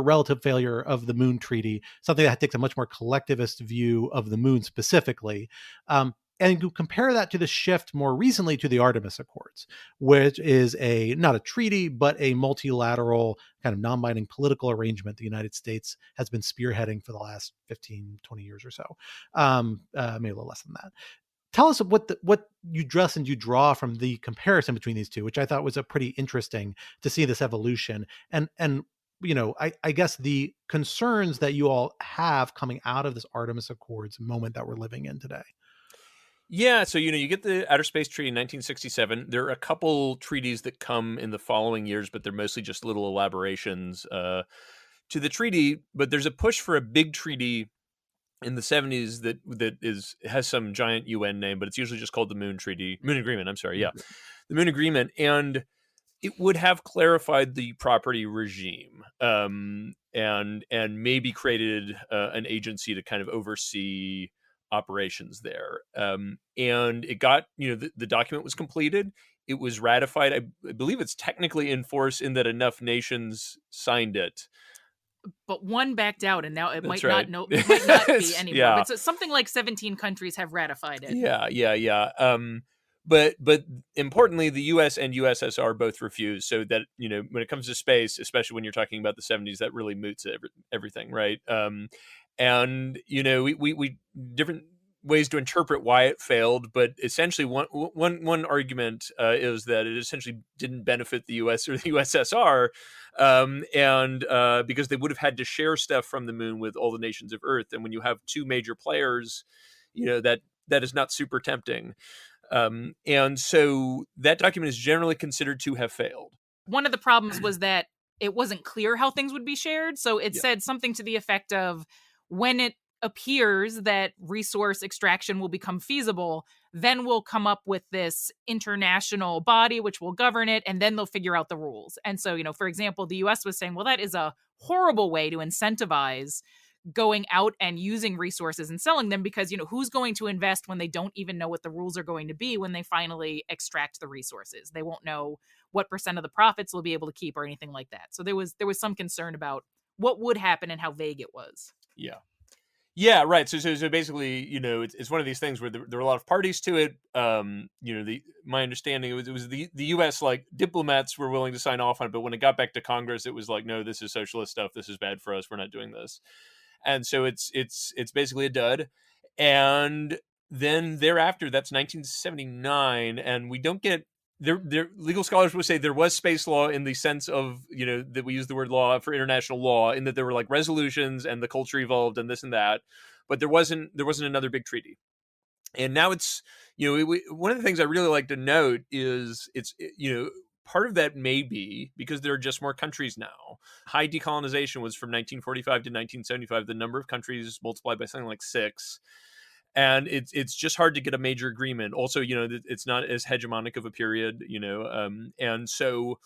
[SPEAKER 1] relative failure of the Moon Treaty, something that takes a much more collectivist view of the moon specifically. And you compare that to the shift more recently to the Artemis Accords, which is not a treaty, but a multilateral kind of non-binding political arrangement the United States has been spearheading for the last 15, 20 years or so, maybe a little less than that. Tell us what you draw from the comparison between these two, which I thought was a pretty interesting to see this evolution. And I guess the concerns that you all have coming out of this Artemis Accords moment that we're living in today.
[SPEAKER 3] Yeah, so you get the Outer Space Treaty in 1967. There are a couple treaties that come in the following years, but they're mostly just little elaborations to the treaty. But there's a push for a big treaty in the 70s that has some giant UN name, but it's usually just called the Moon Agreement. I'm sorry, yeah, the Moon Agreement, and it would have clarified the property regime, and maybe created an agency to kind of oversee operations there. And it got, the document was completed. It was ratified. I believe it's technically in force in that enough nations signed it.
[SPEAKER 2] But one backed out, and now it might
[SPEAKER 3] right.
[SPEAKER 2] not be anymore.
[SPEAKER 3] Yeah.
[SPEAKER 2] But so something like 17 countries have ratified it.
[SPEAKER 3] Yeah. But importantly, the U.S. and USSR both refused. So that, when it comes to space, especially when you're talking about the 70s, that really moots everything, right? And we different ways to interpret why it failed, but essentially one argument is that it essentially didn't benefit the U.S. or the USSR, and because they would have had to share stuff from the moon with all the nations of Earth, and when you have two major players, that is not super tempting, and so that document is generally considered to have failed.
[SPEAKER 2] One of the problems was that it wasn't clear how things would be shared, so it said something to the effect of, when it appears that resource extraction will become feasible, then we'll come up with this international body which will govern it, and then they'll figure out the rules. And so, for example, the US was saying, well, that is a horrible way to incentivize going out and using resources and selling them, because, who's going to invest when they don't even know what the rules are going to be when they finally extract the resources? They won't know what % of the profits they'll be able to keep or anything like that. So there was some concern about what would happen and how vague it was.
[SPEAKER 3] Yeah, right. So basically, it's one of these things where there are a lot of parties to it. My understanding, it was the U.S. diplomats were willing to sign off on it, but when it got back to Congress, it was like, no, this is socialist stuff. This is bad for us. We're not doing this. And so it's basically a dud. And then thereafter, that's 1979, and we don't get there. Legal scholars would say there was space law in the sense of, that we use the word law for international law, in that there were like resolutions and the culture evolved and this and that, but there wasn't another big treaty. And now it's, one of the things I really like to note is part of that may be because there are just more countries now. High decolonization was from 1945 to 1975. The number of countries multiplied by something like 6. And it's just hard to get a major agreement. Also, it's not as hegemonic of a period, and so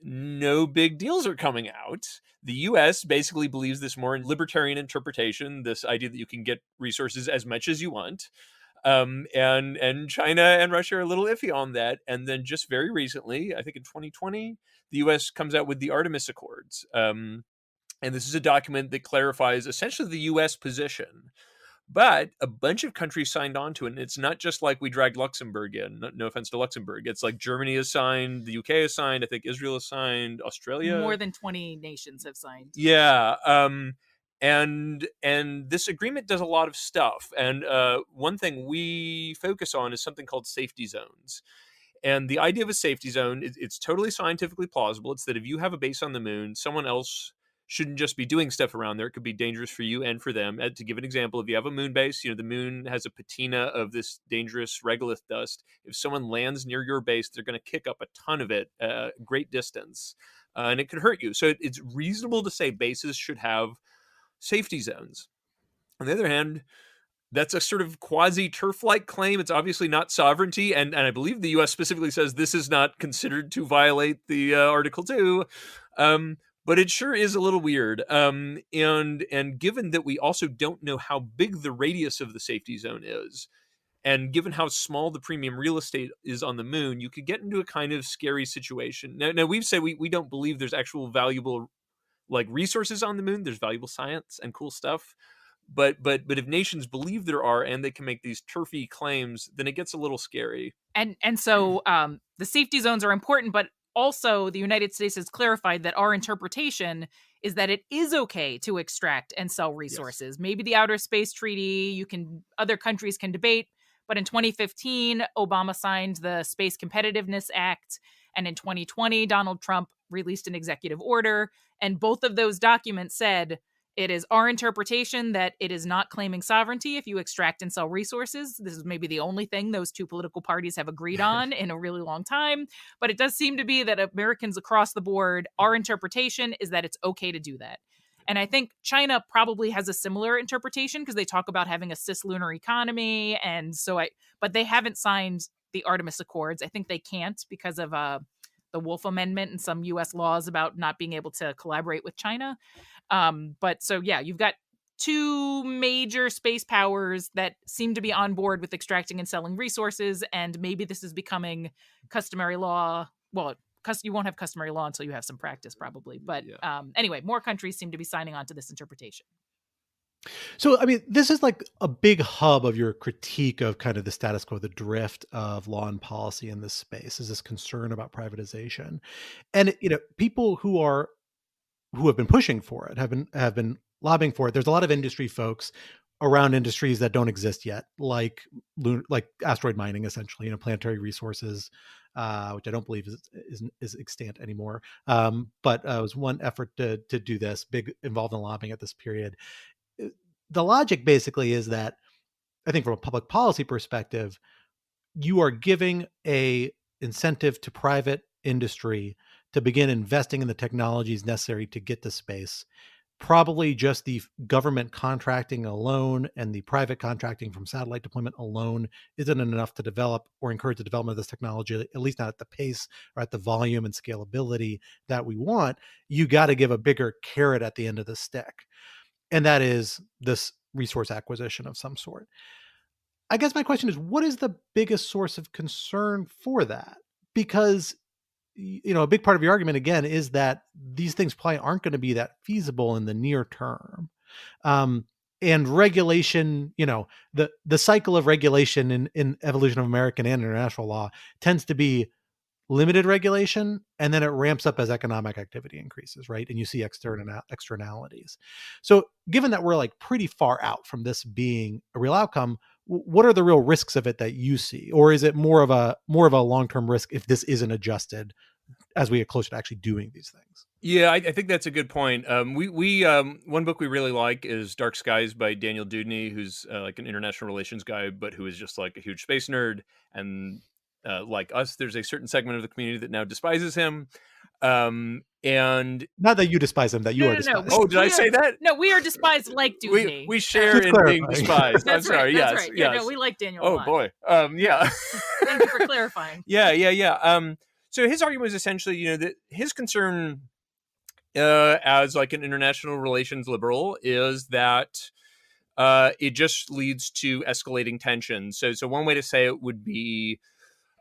[SPEAKER 3] no big deals are coming out. The U.S. basically believes this more in libertarian interpretation, this idea that you can get resources as much as you want. And China and Russia are a little iffy on that. And then just very recently, I think in 2020, the U.S. comes out with the Artemis Accords. And this is a document that clarifies essentially the U.S. position. But a bunch of countries signed on to it, and it's not just like we dragged Luxembourg in. No offense to Luxembourg. It's like Germany has signed, the UK has signed, I think Israel has signed, Australia.
[SPEAKER 2] More than 20 nations have signed.
[SPEAKER 3] Yeah. And this agreement does a lot of stuff. And one thing we focus on is something called safety zones. And the idea of a safety zone, it's totally scientifically plausible. It's that if you have a base on the moon, someone else shouldn't just be doing stuff around there. It could be dangerous for you and for them. To give an example, if you have a moon base, the moon has a patina of this dangerous regolith dust. If someone lands near your base, they're going to kick up a ton of it, great distance, and it could hurt you. So it's reasonable to say bases should have safety zones. On the other hand, that's a sort of quasi-turf-like claim. It's obviously not sovereignty, and I believe the U.S. specifically says this is not considered to violate the Article 2. But it sure is a little weird. And given that we also don't know how big the radius of the safety zone is, and given how small the premium real estate is on the moon, you could get into a kind of scary situation. Now we've said we don't believe there's actual valuable resources on the moon. There's valuable science and cool stuff. But if nations believe there are, and they can make these turfy claims, then it gets a little scary.
[SPEAKER 2] And so the safety zones are important, but also the United States has clarified that our interpretation is that it is okay to extract and sell resources. Yes. Maybe the Outer Space Treaty, other countries can debate, but in 2015, Obama signed the Space Competitiveness Act, and in 2020, Donald Trump released an executive order, and both of those documents said it is our interpretation that it is not claiming sovereignty if you extract and sell resources. This is maybe the only thing those two political parties have agreed on in a really long time. But it does seem to be that Americans across the board, our interpretation is that it's okay to do that. And I think China probably has a similar interpretation because they talk about having a cislunar economy. But they haven't signed the Artemis Accords. I think they can't because of the Wolf Amendment and some U.S. laws about not being able to collaborate with China. You've got two major space powers that seem to be on board with extracting and selling resources, and maybe this is becoming customary law. Well, you won't have customary law until you have some practice, probably. But anyway, more countries seem to be signing on to this interpretation.
[SPEAKER 1] So, I mean, this is like a big hub of your critique of kind of the status quo, the drift of law and policy in this space, is this concern about privatization. And, people who have been pushing for it, have been lobbying for it. There's a lot of industry folks around industries that don't exist yet, like asteroid mining, essentially, planetary resources, which I don't believe is extant anymore. But it was one effort to do this, big involved in lobbying at this period. The logic basically is that, I think from a public policy perspective, you are giving a incentive to private industry to begin investing in the technologies necessary to get to space. Probably just the government contracting alone and the private contracting from satellite deployment alone isn't enough to develop or encourage the development of this technology, at least not at the pace or at the volume and scalability that we want. You got to give a bigger carrot at the end of the stick. And that is this resource acquisition of some sort. I guess my question is, what is the biggest source of concern for that? Because, a big part of your argument, again, is that these things probably aren't going to be that feasible in the near term. And regulation, the cycle of regulation in evolution of American and international law tends to be limited regulation, and then it ramps up as economic activity increases, right? And you see externalities. So given that we're like pretty far out from this being a real outcome, what are the real risks of it that you see? Or is it more of a long-term risk if this isn't adjusted as we get closer to actually doing these things?
[SPEAKER 3] Yeah, I think that's a good point. We one book we really like is Dark Skies by Daniel Dudney, who's like an international relations guy, but who is just like a huge space nerd. And like us, there's a certain segment of the community that now despises him. And
[SPEAKER 1] not that you despise him, that you are despised.
[SPEAKER 3] Oh, did I say that?
[SPEAKER 2] No, we are despised like Dudney.
[SPEAKER 3] We share in being despised.
[SPEAKER 2] That's
[SPEAKER 3] I'm sorry.
[SPEAKER 2] Right,
[SPEAKER 3] yes,
[SPEAKER 2] that's right.
[SPEAKER 3] yes.
[SPEAKER 2] Yeah, no, we like Daniel.
[SPEAKER 3] Oh
[SPEAKER 2] a lot.
[SPEAKER 3] boy. Yeah.
[SPEAKER 2] Thank you for clarifying.
[SPEAKER 3] Yeah. So his argument was essentially, you know, that his concern as like an international relations liberal is that it just leads to escalating tension. So one way to say it would be,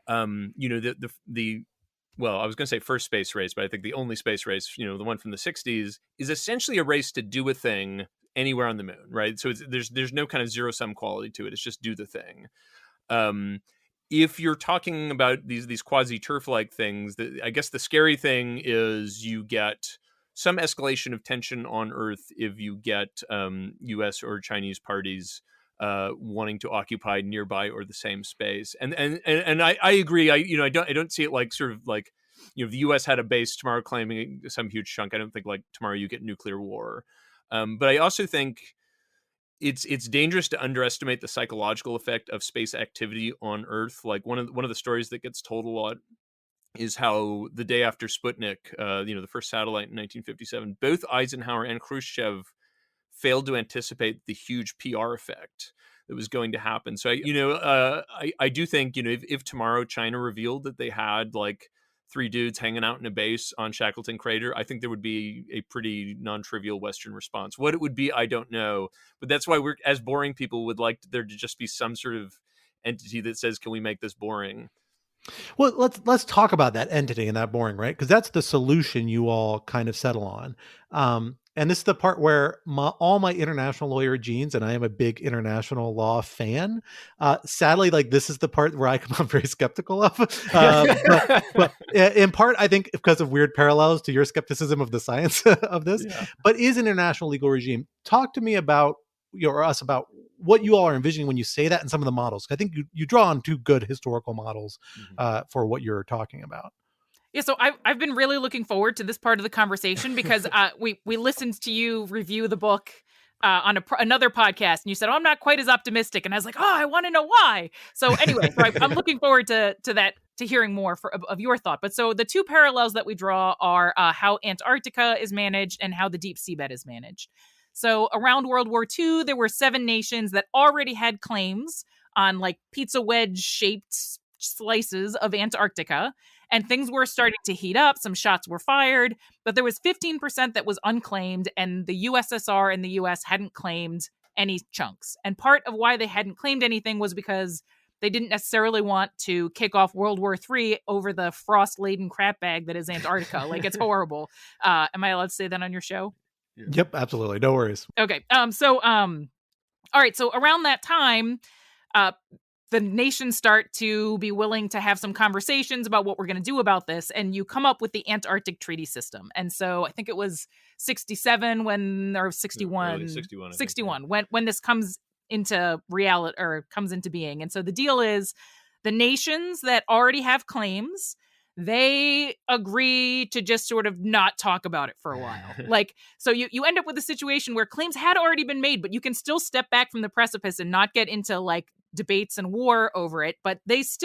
[SPEAKER 3] you know, the well, I was going to say first space race, but I think the only space race, you know, the one from the 60s, is essentially a race to do a thing anywhere on the moon, right? So there's no kind of zero-sum quality to it. It's just do the thing. If you're talking about these quasi-turf-like things, I guess the scary thing is you get some escalation of tension on Earth if you get U.S. or Chinese parties wanting to occupy nearby or the same space. And I agree. I don't see it like sort of like, you know, if the U.S. had a base tomorrow claiming some huge chunk, I don't think like tomorrow you get nuclear war. But I also think it's dangerous to underestimate the psychological effect of space activity on Earth. Like one of the stories that gets told a lot is how the day after Sputnik, you know, the first satellite in 1957, both Eisenhower and Khrushchev failed to anticipate the huge PR effect that was going to happen. So, I do think, you know, if tomorrow China revealed that they had like 3 dudes hanging out in a base on Shackleton Crater, I think there would be a pretty non-trivial Western response. What it would be, I don't know. But that's why we're, as boring people, would like there to just be some sort of entity that says, can we make this boring?
[SPEAKER 1] Well, let's talk about that entity and that boring, right? Because that's the solution you all kind of settle on. And this is the part where all my international lawyer genes, and I am a big international law fan. Sadly, like this is the part where I come up very skeptical of. But in part, I think because of weird parallels to your skepticism of the science of this. Yeah. But is an international legal regime? Talk to me about us about what you all are envisioning when you say that and some of the models. I think you draw on 2 good historical models for what you're talking about.
[SPEAKER 2] Yeah, so I've been really looking forward to this part of the conversation because we listened to you review the book on another podcast, and you said, "Oh, I'm not quite as optimistic," and I was like, "Oh, I want to know why." So anyway, so I'm looking forward to that, to hearing more of your thought. But so the 2 parallels that we draw are how Antarctica is managed and how the deep seabed is managed. So around World War II, there were 7 nations that already had claims on like pizza wedge shaped slices of Antarctica. And things were starting to heat up. Some shots were fired, but there was 15% that was unclaimed, and the USSR and the US hadn't claimed any chunks. And part of why they hadn't claimed anything was because they didn't necessarily want to kick off World War III over the frost-laden crap bag that is Antarctica. Like, it's horrible. Am I allowed to say that on your show?
[SPEAKER 1] Yeah. Yep, absolutely. No worries.
[SPEAKER 2] Okay. All right. So around that time, the nations start to be willing to have some conversations about what we're going to do about this. And you come up with the Antarctic Treaty System. And so I think it was 61 when this comes into reality or comes into being. And so the deal is the nations that already have claims, they agree to just sort of not talk about it for a while. Like, so you end up with a situation where claims had already been made, but you can still step back from the precipice and not get into like debates and war over it. But these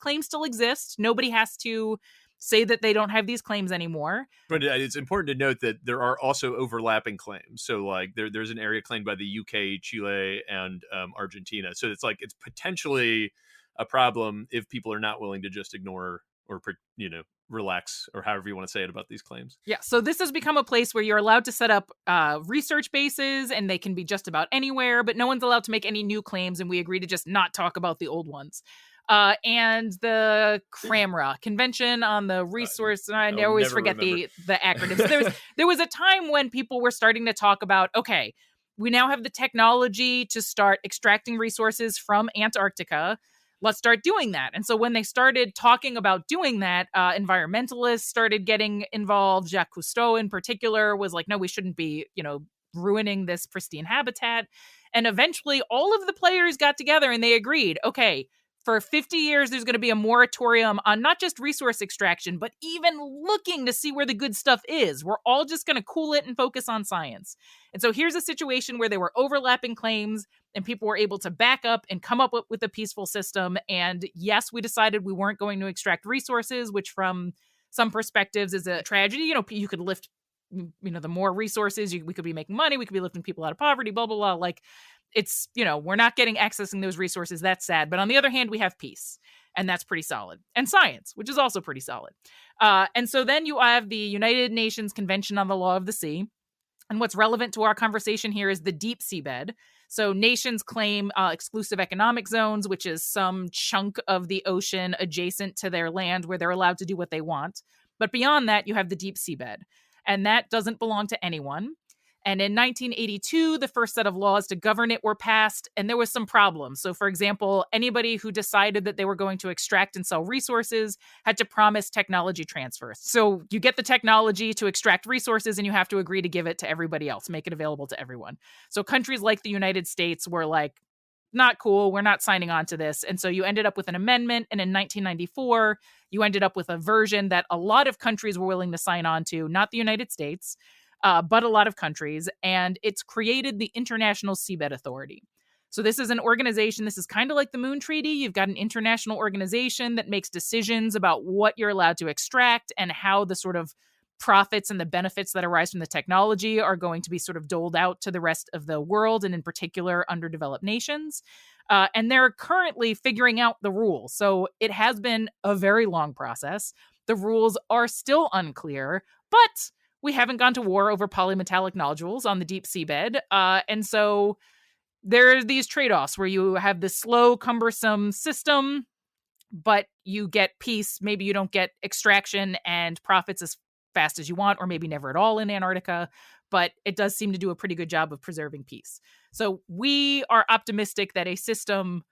[SPEAKER 2] claims still exist. Nobody has to say that they don't have these claims anymore.
[SPEAKER 3] But it's important to note that there are also overlapping claims. So like there's an area claimed by the UK, Chile, and Argentina. So it's like it's potentially a problem if people are not willing to just ignore or, you know, relax, or however you want to say it about these claims.
[SPEAKER 2] Yeah, so this has become a place where you're allowed to set up research bases, and they can be just about anywhere, but no one's allowed to make any new claims, and we agree to just not talk about the old ones. And the CRAMRA, Convention on the Resource, I always forget the acronyms. There was a time when people were starting to talk about, okay, we now have the technology to start extracting resources from Antarctica. let's start doing that. And so when they started talking about doing that, environmentalists started getting involved. Jacques Cousteau in particular was like, no, we shouldn't be, ruining this pristine habitat. And eventually all of the players got together and they agreed, okay, for 50 years, there's going to be a moratorium on not just resource extraction, but even looking to see where the good stuff is. We're all just going to cool it and focus on science. And so here's a situation where there were overlapping claims and people were able to back up and come up with a peaceful system. And yes, we decided we weren't going to extract resources, which from some perspectives is a tragedy. You could lift, the more resources, we could be making money, we could be lifting people out of poverty, blah, blah, blah. Like, it's, we're not accessing those resources. That's sad. But on the other hand, we have peace, and that's pretty solid. And science, which is also pretty solid. And so then you have the United Nations Convention on the Law of the Sea. And what's relevant to our conversation here is the deep seabed. So nations claim exclusive economic zones, which is some chunk of the ocean adjacent to their land where they're allowed to do what they want. But beyond that, you have the deep seabed. And that doesn't belong to anyone. And in 1982, the first set of laws to govern it were passed, and there was some problems. So, for example, anybody who decided that they were going to extract and sell resources had to promise technology transfers. So you get the technology to extract resources, and you have to agree to give it to everybody else, make it available to everyone. So countries like the United States were like, not cool, we're not signing on to this. And so you ended up with an amendment, and in 1994, you ended up with a version that a lot of countries were willing to sign on to, not the United States, but a lot of countries, and it's created the International Seabed Authority. So this is an organization, this is kind of like the Moon Treaty. You've got an international organization that makes decisions about what you're allowed to extract and how the sort of profits and the benefits that arise from the technology are going to be sort of doled out to the rest of the world, and in particular, underdeveloped nations. And they're currently figuring out the rules. So it has been a very long process. The rules are still unclear, but we haven't gone to war over polymetallic nodules on the deep seabed. And so there are these trade-offs where you have this slow, cumbersome system, but you get peace. Maybe you don't get extraction and profits as fast as you want, or maybe never at all in Antarctica. But it does seem to do a pretty good job of preserving peace. So we are optimistic that a system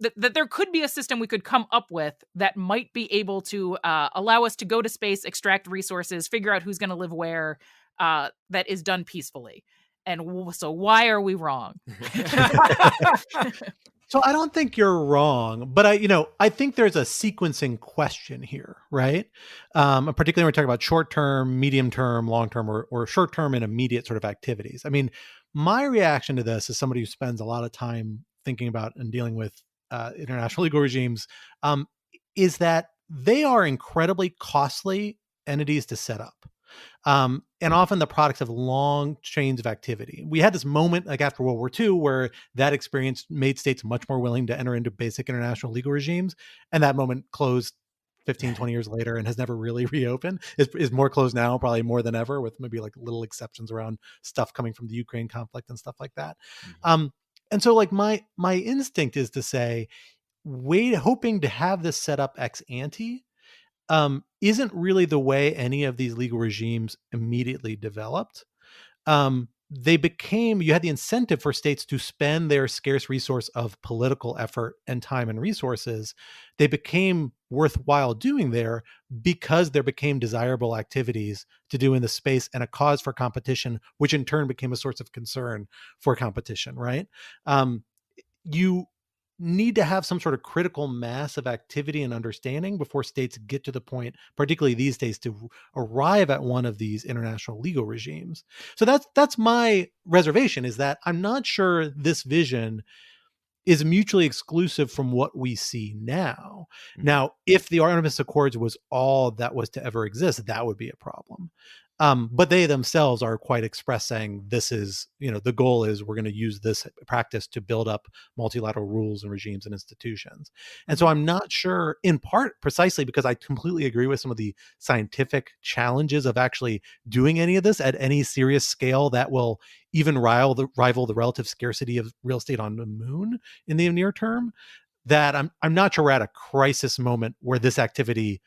[SPEAKER 2] that there could be a system we could come up with that might be able to allow us to go to space, extract resources, figure out who's going to live where, that is done peacefully. And so why are we wrong?
[SPEAKER 1] So I don't think you're wrong, but I think there's a sequencing question here, right? Particularly when we're talking about short-term, medium-term, long-term, or short-term and immediate sort of activities. I mean, my reaction to this as somebody who spends a lot of time thinking about and dealing with international legal regimes, is that they are incredibly costly entities to set up. And often the products of long chains of activity. We had this moment like after World War II where that experience made states much more willing to enter into basic international legal regimes. And that moment closed 15, 20 years later and has never really reopened. Is more closed now, probably more than ever, with maybe like little exceptions around stuff coming from the Ukraine conflict and stuff like that. Mm-hmm. And so like my instinct is to say, hoping to have this set up ex ante isn't really the way any of these legal regimes immediately developed. You had the incentive for states to spend their scarce resource of political effort and time and resources. They became worthwhile doing there because there became desirable activities to do in the space and a cause for competition, which in turn became a source of concern for competition, right? You need to have some sort of critical mass of activity and understanding before states get to the point, particularly these days, to arrive at one of these international legal regimes. So that's my reservation, is that I'm not sure this vision is mutually exclusive from what we see now. Mm-hmm. Now, if the Artemis Accords was all that was to ever exist, that would be a problem. But they themselves are quite express saying this is, the goal is we're going to use this practice to build up multilateral rules and regimes and institutions. And so I'm not sure, in part precisely because I completely agree with some of the scientific challenges of actually doing any of this at any serious scale that will even rival the relative scarcity of real estate on the moon in the near term, that I'm not sure we're at a crisis moment where this activity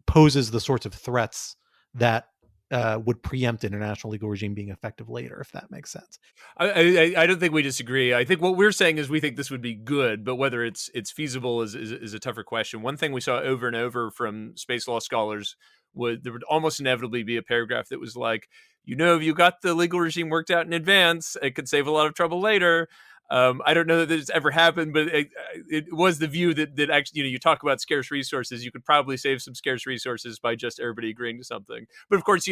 [SPEAKER 1] poses the sorts of threats that would preempt international legal regime being effective later, if that makes sense.
[SPEAKER 3] I don't think we disagree. I think what we're saying is we think this would be good, but whether it's feasible is a tougher question. One thing we saw over and over from space law scholars there would almost inevitably be a paragraph that was like, if you got the legal regime worked out in advance, it could save a lot of trouble later. I don't know that it's ever happened, but it was the view that actually, you talk about scarce resources, you could probably save some scarce resources by just everybody agreeing to something. But of course,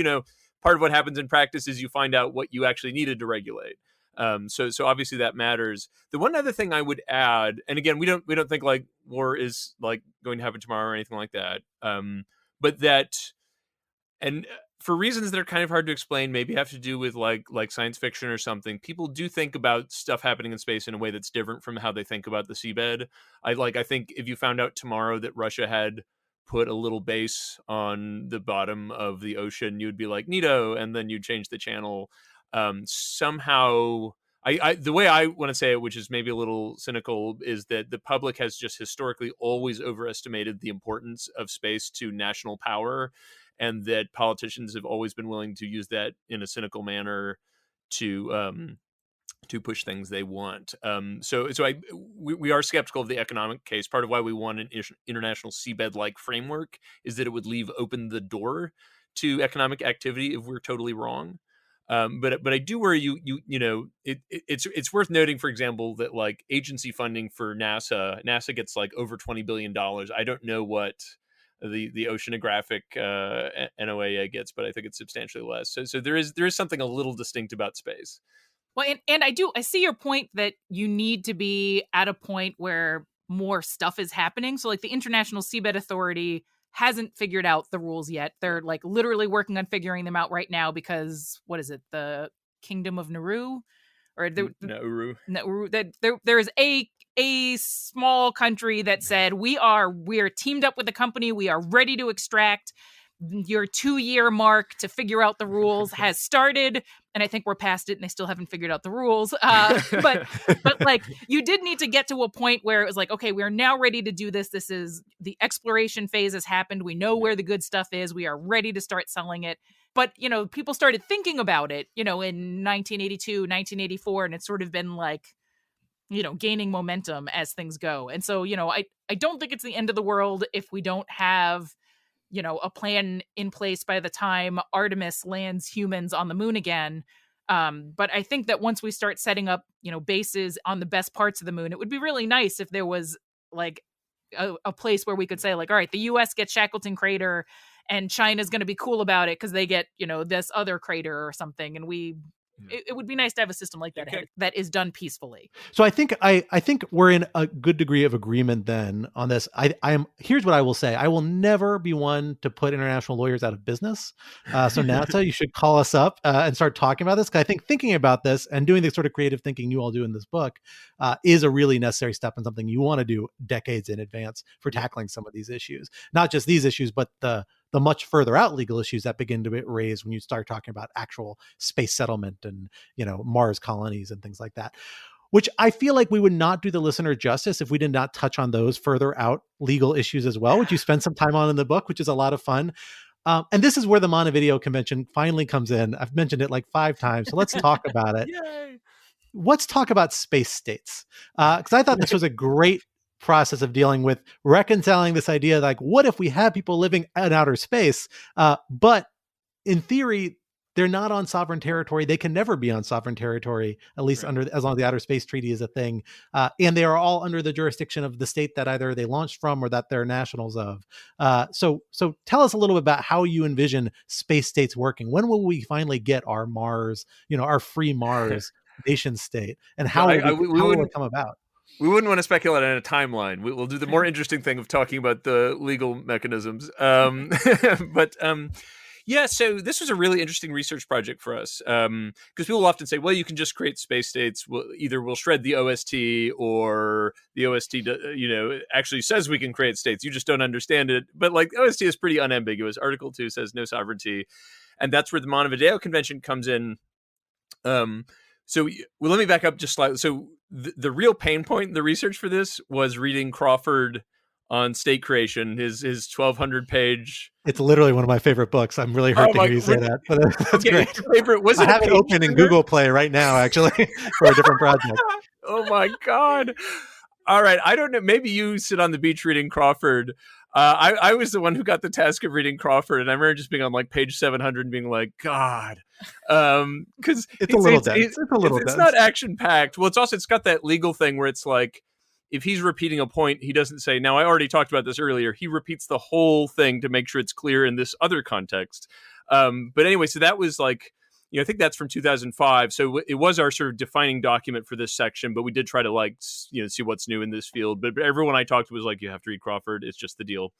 [SPEAKER 3] part of what happens in practice is you find out what you actually needed to regulate. So obviously that matters. The one other thing I would add, and again, we don't think like war is like going to happen tomorrow or anything like that. But that, and for reasons that are kind of hard to explain, maybe have to do with like science fiction or something, people do think about stuff happening in space in a way that's different from how they think about the seabed. I think if you found out tomorrow that Russia had put a little base on the bottom of the ocean, you'd be like, neato, and then you'd change the channel. Somehow, the way I want to say it, which is maybe a little cynical, is that the public has just historically always overestimated the importance of space to national power, and that politicians have always been willing to use that in a cynical manner to push things they want. We are skeptical of the economic case. Part of why we want an international seabed-like framework is that it would leave open the door to economic activity if we're totally wrong. But I do worry it's worth noting, for example, that like agency funding for NASA gets like over $20 billion. I don't know what the oceanographic NOAA gets, but I think it's substantially less. So there is something a little distinct about space.
[SPEAKER 2] Well, and I see your point that you need to be at a point where more stuff is happening. So like the International Seabed Authority hasn't figured out the rules yet. They're like literally working on figuring them out right now because what is it? The Kingdom of Nauru or Nauru, that there is a small country that said we're teamed up with the company. We are ready to extract. Your 2-year mark to figure out the rules has started, and I think we're past it, and they still haven't figured out the rules. But like you did need to get to a point where it was like, okay, we are now ready to do this. This is the exploration phase has happened. We know where the good stuff is. We are ready to start selling it. But people started thinking about it, in 1982, 1984, and it's sort of been like, gaining momentum as things go. And so, I don't think it's the end of the world if we don't have a plan in place by the time Artemis lands humans on the moon again. But I think that once we start setting up, bases on the best parts of the moon, it would be really nice if there was like a place where we could say like, all right, the US gets Shackleton Crater and China's going to be cool about it because they get, this other crater or something. And it would be nice to have a system like that that is done peacefully.
[SPEAKER 1] So I think we're in a good degree of agreement then on this. Here's what I will say. I will never be one to put international lawyers out of business. So NASA, you should call us up and start talking about this. Because I think thinking about this and doing the sort of creative thinking you all do in this book is a really necessary step and something you want to do decades in advance for tackling some of these issues. Not just these issues, but the much further out legal issues that begin to be raised when you start talking about actual space settlement and, Mars colonies and things like that, which I feel like we would not do the listener justice if we did not touch on those further out legal issues as well, which you spend some time on in the book, which is a lot of fun. And this is where the Montevideo Convention finally comes in. I've mentioned it like 5 times, so let's talk about it.
[SPEAKER 3] Yay.
[SPEAKER 1] Let's talk about space states. Because I thought this was a great process of dealing with reconciling this idea like, what if we have people living in outer space, but in theory they're not on sovereign territory. They can never be on sovereign territory, at least as long as the Outer Space Treaty is a thing, and they are all under the jurisdiction of the state that either they launched from or that they're nationals of. So tell us a little bit about how you envision space states working. When will we finally get our Mars, our free Mars nation state, and how will it come about?
[SPEAKER 3] We wouldn't want to speculate on a timeline. We'll do the more interesting thing of talking about the legal mechanisms. Yeah, so this was a really interesting research project for us because people often say, well, you can just create space states. We'll shred the OST, or the OST, actually says we can create states. You just don't understand it. But like OST is pretty unambiguous. Article 2 says no sovereignty. And that's where the Montevideo Convention comes in. Let me back up just slightly. So the real pain point in the research for this was reading Crawford on state creation. His 1,200 page.
[SPEAKER 1] It's literally one of my favorite books. I'm really hurt to hear you say that, but that's
[SPEAKER 3] Okay,
[SPEAKER 1] great.
[SPEAKER 3] it's your favorite. Was
[SPEAKER 1] I
[SPEAKER 3] it a
[SPEAKER 1] have it
[SPEAKER 3] page
[SPEAKER 1] open in
[SPEAKER 3] turner?
[SPEAKER 1] Google Play right now, actually, for a different project.
[SPEAKER 3] Oh my God. All right. I don't know. Maybe you sit on the beach reading Crawford. I was the one who got the task of reading Crawford, and I remember just being on like page 700 and being like, God, because
[SPEAKER 1] It's a little dense. It's a little
[SPEAKER 3] it's
[SPEAKER 1] dense.
[SPEAKER 3] not action packed. Well, it's got that legal thing where it's like, if he's repeating a point, he doesn't say, now I already talked about this earlier. He repeats the whole thing to make sure it's clear in this other context. But anyway, so that was like, I think that's from 2005. So it was our sort of defining document for this section, but we did try to like, see what's new in this field. But everyone I talked to was like, you have to read Crawford. It's just the deal.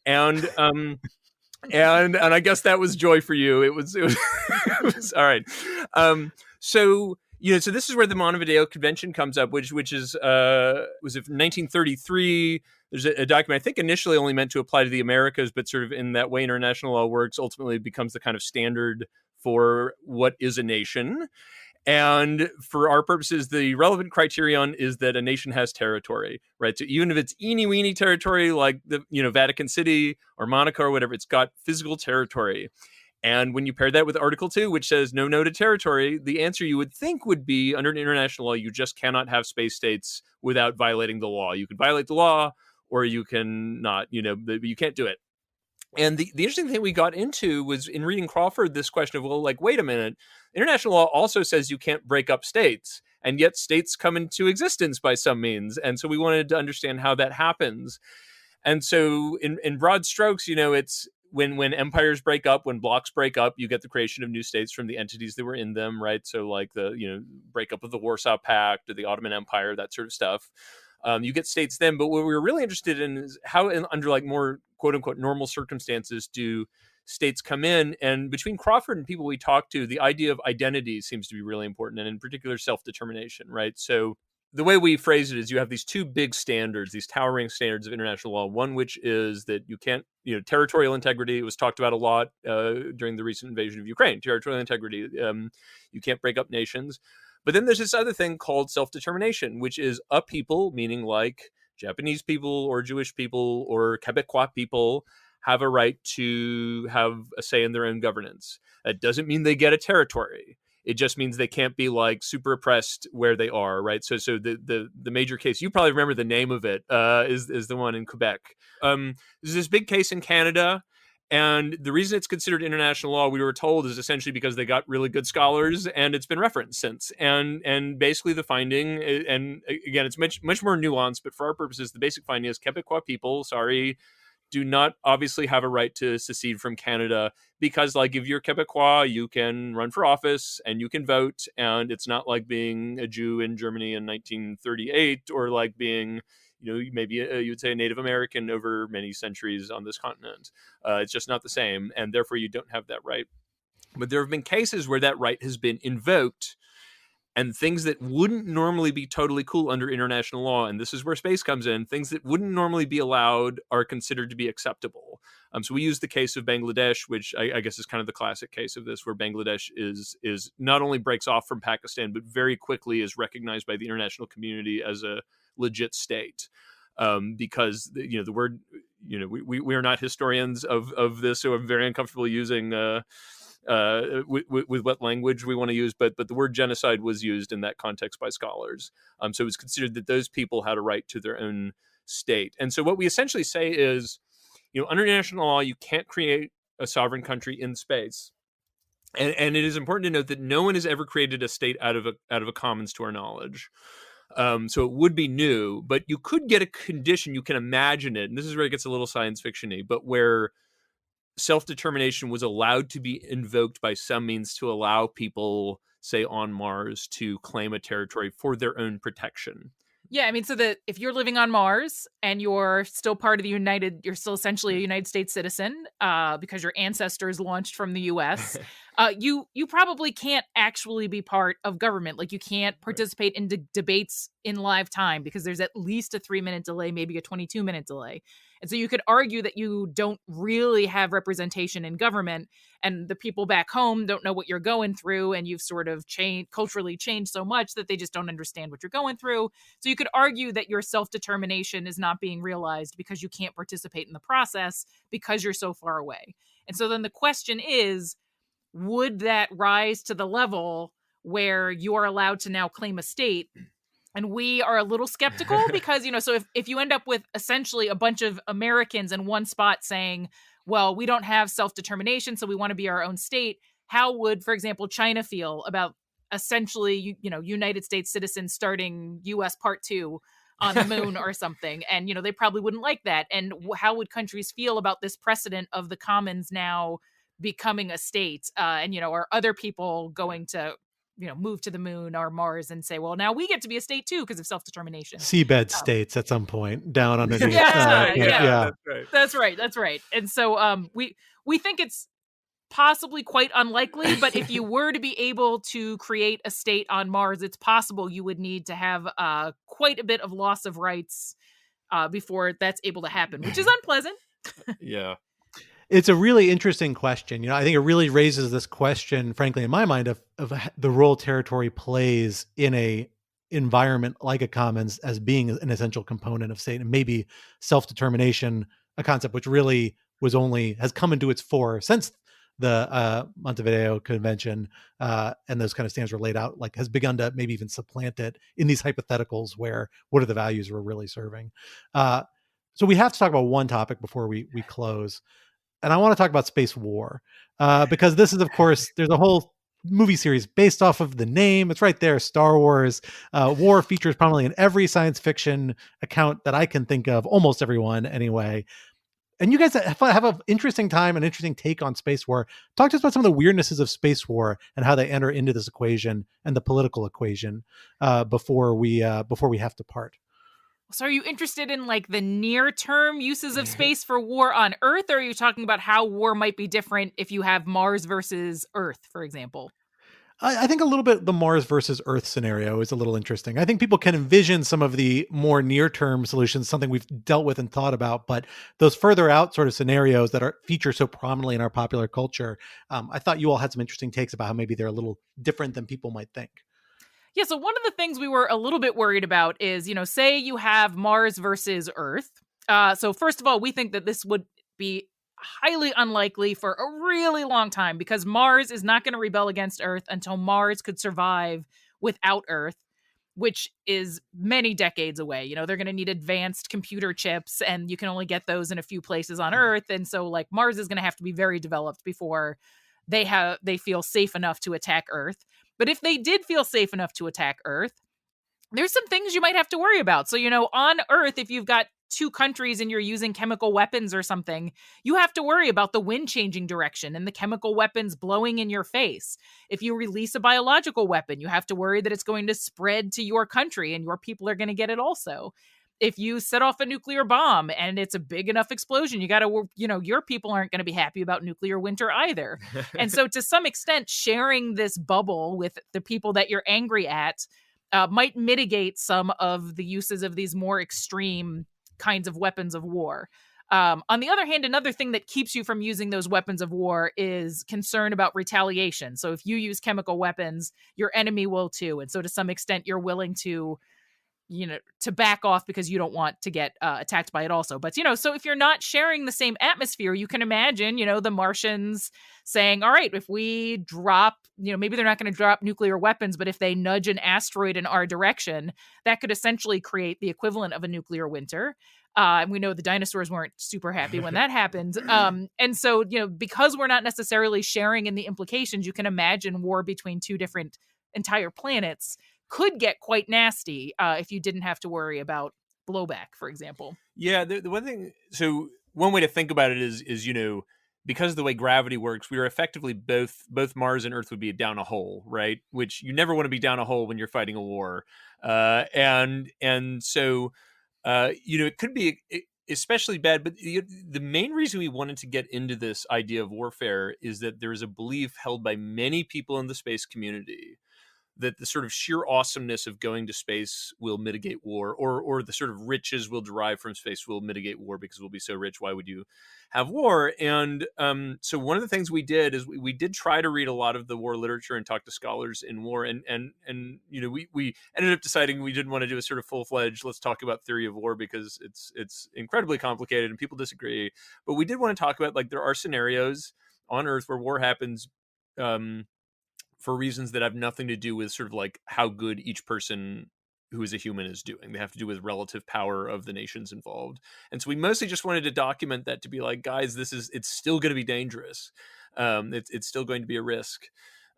[SPEAKER 3] And, and I guess that was joy for you. It was it was all right. So this is where the Montevideo Convention comes up, which is was it 1933? There's a document I think initially only meant to apply to the Americas, but sort of in that way international law works, ultimately becomes the kind of standard for what is a nation. And for our purposes, the relevant criterion is that a nation has territory, right? So even if it's eeny weeny territory like the Vatican City or Monaco or whatever, it's got physical territory. And when you pair that with Article 2, which says no to territory, the answer you would think would be under international law, you just cannot have space states without violating the law. You can violate the law or you can not, but you can't do it. And the interesting thing we got into was in reading Crawford, this question of, well, like, wait a minute, international law also says you can't break up states, and yet states come into existence by some means. And so we wanted to understand how that happens. And so in broad strokes, it's when empires break up, when blocks break up, you get the creation of new states from the entities that were in them, right? So like the, breakup of the Warsaw Pact or the Ottoman Empire, that sort of stuff. You get states then, but what we were really interested in is how under like more quote unquote normal circumstances do states come in. And between Crawford and people we talked to, the idea of identity seems to be really important, and in particular self-determination, right? So the way we phrase it is you have these two big standards, these towering standards of international law. One, which is that you can't, territorial integrity. It was talked about a lot during the recent invasion of Ukraine. Territorial integrity. You can't break up nations. But then there's this other thing called self-determination, which is a people, meaning like Japanese people or Jewish people or Quebecois people, have a right to have a say in their own governance. That doesn't mean they get a territory. It just means they can't be like super oppressed where they are, right? So the major case, you probably remember the name of it, is the one in Quebec. There's this big case in Canada. And the reason it's considered international law, we were told, is essentially because they got really good scholars, and it's been referenced since. And basically the finding, and again, it's much more nuanced, but for our purposes, the basic finding is Quebecois people, do not obviously have a right to secede from Canada, because like if you're Quebecois, you can run for office and you can vote, and it's not like being a Jew in Germany in 1938 or like being maybe you'd say a Native American over many centuries on this continent. It's just not the same, and therefore you don't have that right. But there have been cases where that right has been invoked, and things that wouldn't normally be totally cool under international law, and this is where space comes in, things that wouldn't normally be allowed are considered to be acceptable. So we use the case of Bangladesh, which I guess is kind of the classic case of this, where Bangladesh is not only breaks off from Pakistan, but very quickly is recognized by the international community as a legit state. Because the word, we are not historians of this, so I'm very uncomfortable using with what language we want to use, but the word genocide was used in that context by scholars. So it was considered that those people had a right to their own state. And so what we essentially say is, under international law, you can't create a sovereign country in space. And it is important to note that no one has ever created a state out of a commons to our knowledge. So it would be new, but you could get a condition, you can imagine it, and this is where it gets a little science fiction-y, but where self-determination was allowed to be invoked by some means to allow people, say on Mars, to claim a territory for their own protection.
[SPEAKER 2] Yeah, I mean, so that if you're living on Mars and you're still part of you're still essentially a United States citizen because your ancestors launched from the US, You probably can't actually be part of government. Like, you can't participate in debates in live time because there's at least a 3-minute delay, maybe a 22-minute delay. And so you could argue that you don't really have representation in government, and the people back home don't know what you're going through, and you've sort of culturally changed so much that they just don't understand what you're going through. So you could argue that your self-determination is not being realized because you can't participate in the process because you're so far away. And so then the question is, would that rise to the level where you are allowed to now claim a state? And we are a little skeptical because, so if you end up with essentially a bunch of Americans in one spot saying, well, we don't have self-determination, so we want to be our own state, how would, for example, China feel about essentially, United States citizens starting U.S. Part 2 on the moon or something? And, they probably wouldn't like that. And how would countries feel about this precedent of the commons now becoming a state? And, are other people going to move to the moon or Mars and say, well, now we get to be a state too because of self-determination.
[SPEAKER 1] Seabed states at some point down underneath.
[SPEAKER 2] Yeah. That's right. And so we think it's possibly quite unlikely, but if you were to be able to create a state on Mars, it's possible you would need to have quite a bit of loss of rights before that's able to happen, which is unpleasant.
[SPEAKER 3] Yeah.
[SPEAKER 1] It's a really interesting question. I think it really raises this question, frankly, in my mind, of the role territory plays in a environment like a commons as being an essential component of state, and maybe self-determination, a concept which really has come into its fore since the Montevideo Convention and those kind of standards were laid out, like has begun to maybe even supplant it in these hypotheticals where what are the values we're really serving. So we have to talk about one topic before we close. And I want to talk about space war because this is, of course, there's a whole movie series based off of the name. It's right there, Star Wars. War features prominently in every science fiction account that I can think of, almost everyone anyway. And you guys have an interesting time, an interesting take on space war. Talk to us about some of the weirdnesses of space war and how they enter into this equation and the political equation before we have to part.
[SPEAKER 2] So are you interested in like the near-term uses of space for war on Earth, or are you talking about how war might be different if you have Mars versus Earth, for example?
[SPEAKER 1] I think a little bit the Mars versus Earth scenario is a little interesting. I think people can envision some of the more near-term solutions, something we've dealt with and thought about, but those further out sort of scenarios that feature so prominently in our popular culture, I thought you all had some interesting takes about how maybe they're a little different than people might think.
[SPEAKER 2] Yeah, so one of the things we were a little bit worried about is, say you have Mars versus Earth. So first of all, we think that this would be highly unlikely for a really long time because Mars is not going to rebel against Earth until Mars could survive without Earth, which is many decades away. They're going to need advanced computer chips, and you can only get those in a few places on Earth. And so like Mars is going to have to be very developed before they feel safe enough to attack Earth. But if they did feel safe enough to attack Earth, there's some things you might have to worry about. So, on Earth, if you've got two countries and you're using chemical weapons or something, you have to worry about the wind changing direction and the chemical weapons blowing in your face. If you release a biological weapon, you have to worry that it's going to spread to your country and your people are going to get it also. If you set off a nuclear bomb and it's a big enough explosion, you got to, your people aren't going to be happy about nuclear winter either. And so to some extent, sharing this bubble with the people that you're angry at might mitigate some of the uses of these more extreme kinds of weapons of war. On the other hand, another thing that keeps you from using those weapons of war is concern about retaliation. So if you use chemical weapons, your enemy will too. And so to some extent, you're willing to back off because you don't want to get attacked by it also. But, so if you're not sharing the same atmosphere, you can imagine, the Martians saying, all right, if we drop, maybe they're not going to drop nuclear weapons, but if they nudge an asteroid in our direction, that could essentially create the equivalent of a nuclear winter. And we know the dinosaurs weren't super happy when that happened. And so, because we're not necessarily sharing in the implications, you can imagine war between two different entire planets could get quite nasty if you didn't have to worry about blowback, for example.
[SPEAKER 3] Yeah, the one thing, so one way to think about it is because of the way gravity works, we are effectively both Mars and Earth would be down a hole, right? Which you never want to be down a hole when you're fighting a war. And so, it could be especially bad. But the main reason we wanted to get into this idea of warfare is that there is a belief held by many people in the space community that the sort of sheer awesomeness of going to space will mitigate war, or the sort of riches we'll derive from space will mitigate war, because we'll be so rich. Why would you have war? And so one of the things we did is we did try to read a lot of the war literature and talk to scholars in war. And we ended up deciding we didn't want to do a sort of full-fledged, let's talk about theory of war, because it's incredibly complicated and people disagree. But we did want to talk about, like, there are scenarios on Earth where war happens, for reasons that have nothing to do with sort of like how good each person who is a human is doing. They have to do with relative power of the nations involved. And so we mostly just wanted to document that, to be like, guys, it's still going to be dangerous. It's still going to be a risk.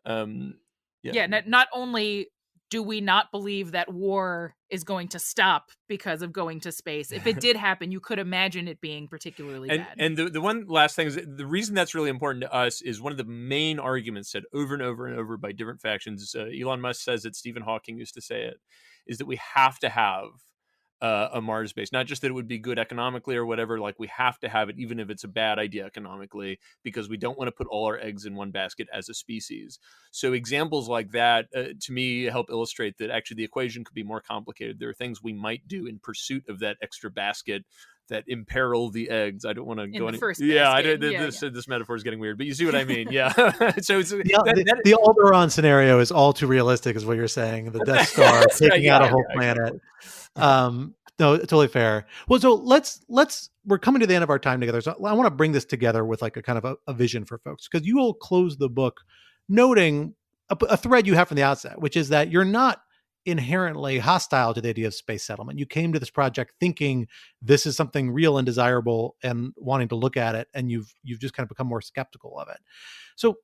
[SPEAKER 2] Not only do we not believe that war is going to stop because of going to space, if it did happen, you could imagine it being particularly bad.
[SPEAKER 3] And the one last thing is, the reason that's really important to us is one of the main arguments said over and over and over by different factions. Elon Musk says it, Stephen Hawking used to say it, is that we have to have a Mars base. Not just that it would be good economically or whatever, like, we have to have it even if it's a bad idea economically, because we don't want to put all our eggs in one basket as a species. So examples like that, to me, help illustrate that actually the equation could be more complicated. There are things we might do in pursuit of that extra basket that imperil the eggs. I don't want to go any. This metaphor is getting weird, but you see what I mean. Yeah. So it's
[SPEAKER 1] the Alderaan scenario is all too realistic, is what you're saying. The Death Star taking out a whole planet. No, totally fair. Well, so we're coming to the end of our time together. So I want to bring this together with like a kind of a vision for folks, because you will close the book noting a thread you have from the outset, which is that you're not inherently hostile to the idea of space settlement. You came to this project thinking this is something real and desirable and wanting to look at it, and you've just kind of become more skeptical of it. So,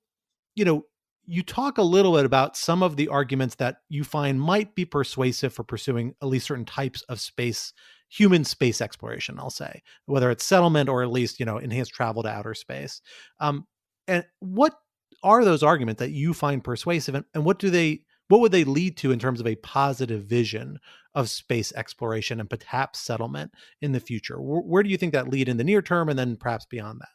[SPEAKER 1] you talk a little bit about some of the arguments that you find might be persuasive for pursuing at least certain types of human space exploration, I'll say, whether it's settlement or at least, enhanced travel to outer space. And what are those arguments that you find persuasive, and what would they lead to in terms of a positive vision of space exploration and perhaps settlement in the future? Where do you think that lead in the near term, and then perhaps beyond that?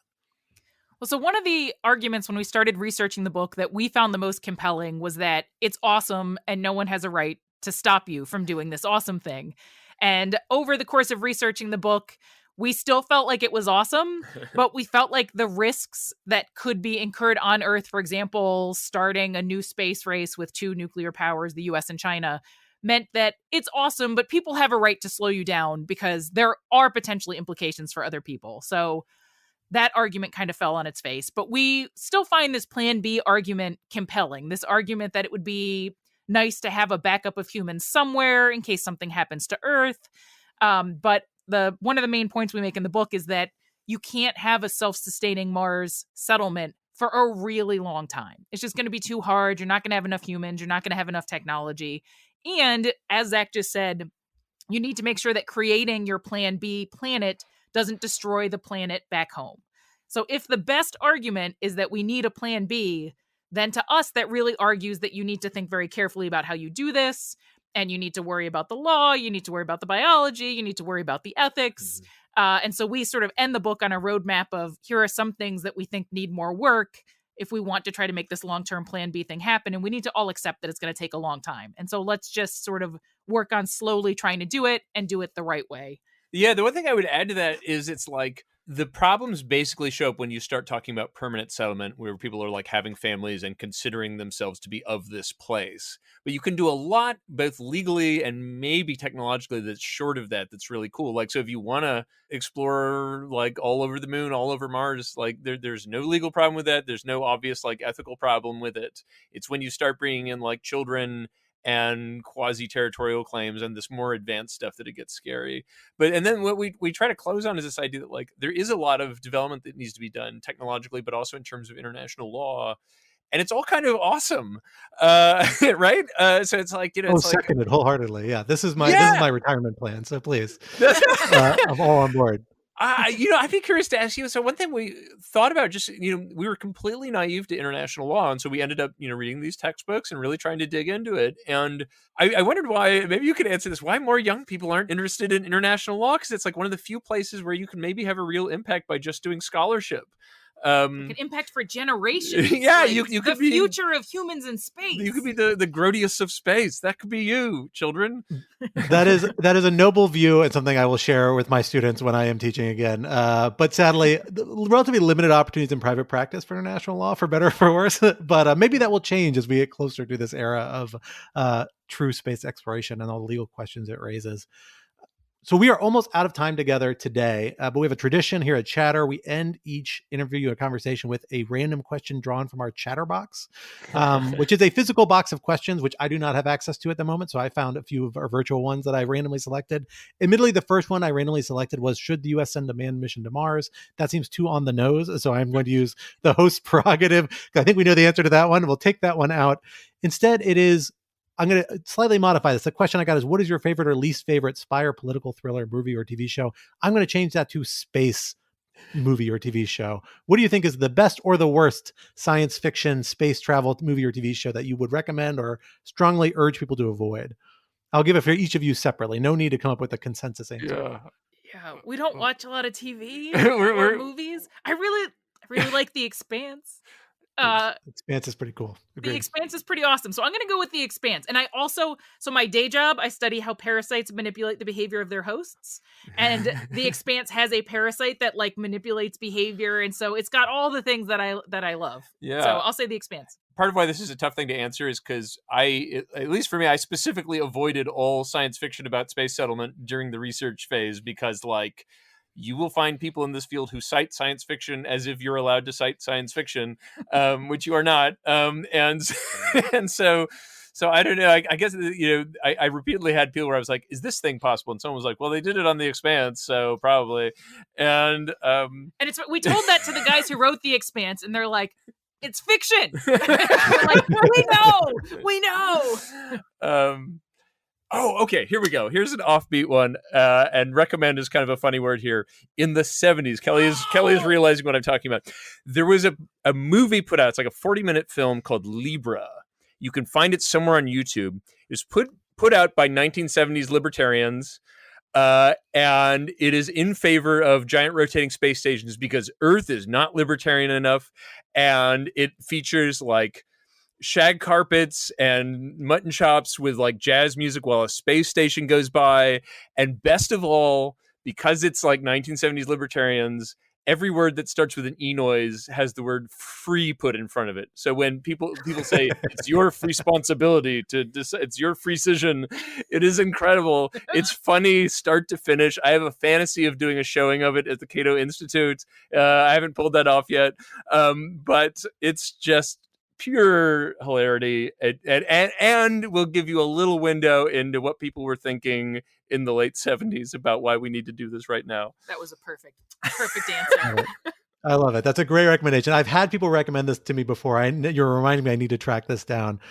[SPEAKER 2] Well, so one of the arguments when we started researching the book that we found the most compelling was that it's awesome and no one has a right to stop you from doing this awesome thing. And over the course of researching the book, we still felt like it was awesome, but we felt like the risks that could be incurred on Earth, for example, starting a new space race with two nuclear powers, the US and China, meant that it's awesome, but people have a right to slow you down because there are potentially implications for other people. So that argument kind of fell on its face. But we still find this Plan B argument compelling, this argument that it would be nice to have a backup of humans somewhere in case something happens to Earth. But one of the main points we make in the book is that you can't have a self-sustaining Mars settlement for a really long time. It's just going to be too hard. You're not going to have enough humans. You're not going to have enough technology. And as Zach just said, you need to make sure that creating your Plan B planet doesn't destroy the planet back home. So if the best argument is that we need a Plan B, then to us, that really argues that you need to think very carefully about how you do this. And you need to worry about the law. You need to worry about the biology. You need to worry about the ethics. And so we sort of end the book on a roadmap of, here are some things that we think need more work if we want to try to make this long-term Plan B thing happen. And we need to all accept that it's going to take a long time. And so let's just sort of work on slowly trying to do it and do it the right way.
[SPEAKER 3] Yeah, the one thing I would add to that is it's like the problems basically show up when you start talking about permanent settlement, where people are like having families and considering themselves to be of this place. But you can do a lot, both legally and maybe technologically, that's short of that, that's really cool. Like, so if you want to explore like all over the moon, all over Mars, like there's no legal problem with that. There's no obvious like ethical problem with it. It's when you start bringing in like children and quasi-territorial claims and this more advanced stuff that it gets scary. And then what we try to close on is this idea that like there is a lot of development that needs to be done technologically, but also in terms of international law. And it's all kind of awesome, right? So it's like, it's
[SPEAKER 1] seconded wholeheartedly. Yeah, this is my retirement plan. So please, I'm all on board.
[SPEAKER 3] I'd be curious to ask you. So one thing we thought about, just, we were completely naive to international law. And so we ended up, reading these textbooks and really trying to dig into it. And I wondered why, maybe you could answer this, why more young people aren't interested in international law? Because it's like one of the few places where you can maybe have a real impact by just doing scholarship.
[SPEAKER 2] An impact for generations.
[SPEAKER 3] Yeah,
[SPEAKER 2] like
[SPEAKER 3] you
[SPEAKER 2] the
[SPEAKER 3] could be the
[SPEAKER 2] future of humans in space.
[SPEAKER 3] You could be the Grotius of space. That could be you, children.
[SPEAKER 1] That is a noble view and something I will share with my students when I am teaching again. But sadly, relatively limited opportunities in private practice for international law, for better or for worse. But maybe that will change as we get closer to this era of true space exploration and all the legal questions it raises. So we are almost out of time together today, but we have a tradition here at Chatter. We end each interview or conversation with a random question drawn from our Chatter box, which is a physical box of questions, which I do not have access to at the moment. So I found a few of our virtual ones that I randomly selected. Admittedly, the first one I randomly selected was, should the U.S. send a manned mission to Mars? That seems too on the nose. So I'm going to use the host prerogative. I think we know the answer to that one. We'll take that one out. Instead, it is, I'm going to slightly modify this. The question I got is, what is your favorite or least favorite spy or political thriller movie or TV show? I'm going to change that to space movie or TV show. What do you think is the best or the worst science fiction space travel movie or TV show that you would recommend or strongly urge people to avoid? I'll give it for each of you separately. No need to come up with a consensus answer.
[SPEAKER 2] Yeah, we don't watch a lot of TV or movies. I really like The Expanse.
[SPEAKER 1] Expanse is pretty cool. Agreed.
[SPEAKER 2] The Expanse is pretty awesome. So I'm going to go with The Expanse. And I also, so my day job, I study how parasites manipulate the behavior of their hosts. And The Expanse has a parasite that like manipulates behavior. And so it's got all the things that I love.
[SPEAKER 3] Yeah.
[SPEAKER 2] So I'll say The Expanse.
[SPEAKER 3] Part of why this is a tough thing to answer is because at least for me, I specifically avoided all science fiction about space settlement during the research phase because, like, you will find people in this field who cite science fiction as if you're allowed to cite science fiction, which you are not. And so I don't know. I guess, I repeatedly had people where I was like, is this thing possible? And someone was like, well, they did it on The Expanse, so probably. And
[SPEAKER 2] it's, we told that to the guys who wrote The Expanse, and they're like, it's fiction. We're like, we know.
[SPEAKER 3] Oh, okay. Here we go. Here's an offbeat one, and recommend is kind of a funny word here. In the 70s, Kelly is realizing what I'm talking about. There was a movie put out. It's like a 40-minute film called Libra. You can find it somewhere on YouTube. It was put out by 1970s libertarians, and it is in favor of giant rotating space stations because Earth is not libertarian enough, and it features like shag carpets and mutton chops with like jazz music while a space station goes by. And best of all, because it's like 1970s libertarians, every word that starts with an E noise has the word free put in front of it. So when people say it's your free responsibility to decide, it's your precision, it is incredible. It's funny start to finish. I have a fantasy of doing a showing of it at the Cato Institute. I haven't pulled that off yet, but it's just pure hilarity, and will give you a little window into what people were thinking in the late 70s about why we need to do this right now.
[SPEAKER 2] That was a perfect answer.
[SPEAKER 1] I love it. That's a great recommendation. I've had people recommend this to me before. You're reminding me I need to track this down.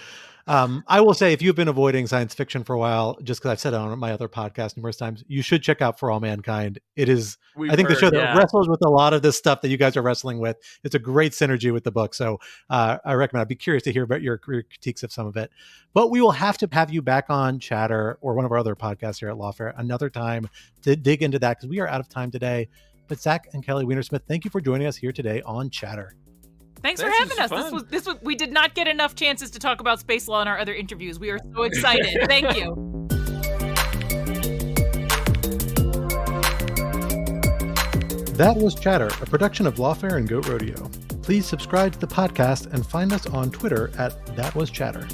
[SPEAKER 1] I will say, if you've been avoiding science fiction for a while, just because I've said it on my other podcast numerous times, you should check out For All Mankind. It is, I think, the show that wrestles with a lot of this stuff that you guys are wrestling with. It's a great synergy with the book. So I recommend. I'd be curious to hear about your critiques of some of it. But we will have to have you back on Chatter or one of our other podcasts here at Lawfare another time to dig into that, because we are out of time today. But Zach and Kelly Weinersmith, thank you for joining us here today on Chatter.
[SPEAKER 2] Thanks for having us. This was we did not get enough chances to talk about space law in our other interviews. We are so excited. Thank you.
[SPEAKER 1] That was Chatter, a production of Lawfare and Goat Rodeo. Please subscribe to the podcast and find us on Twitter at That Was Chatter.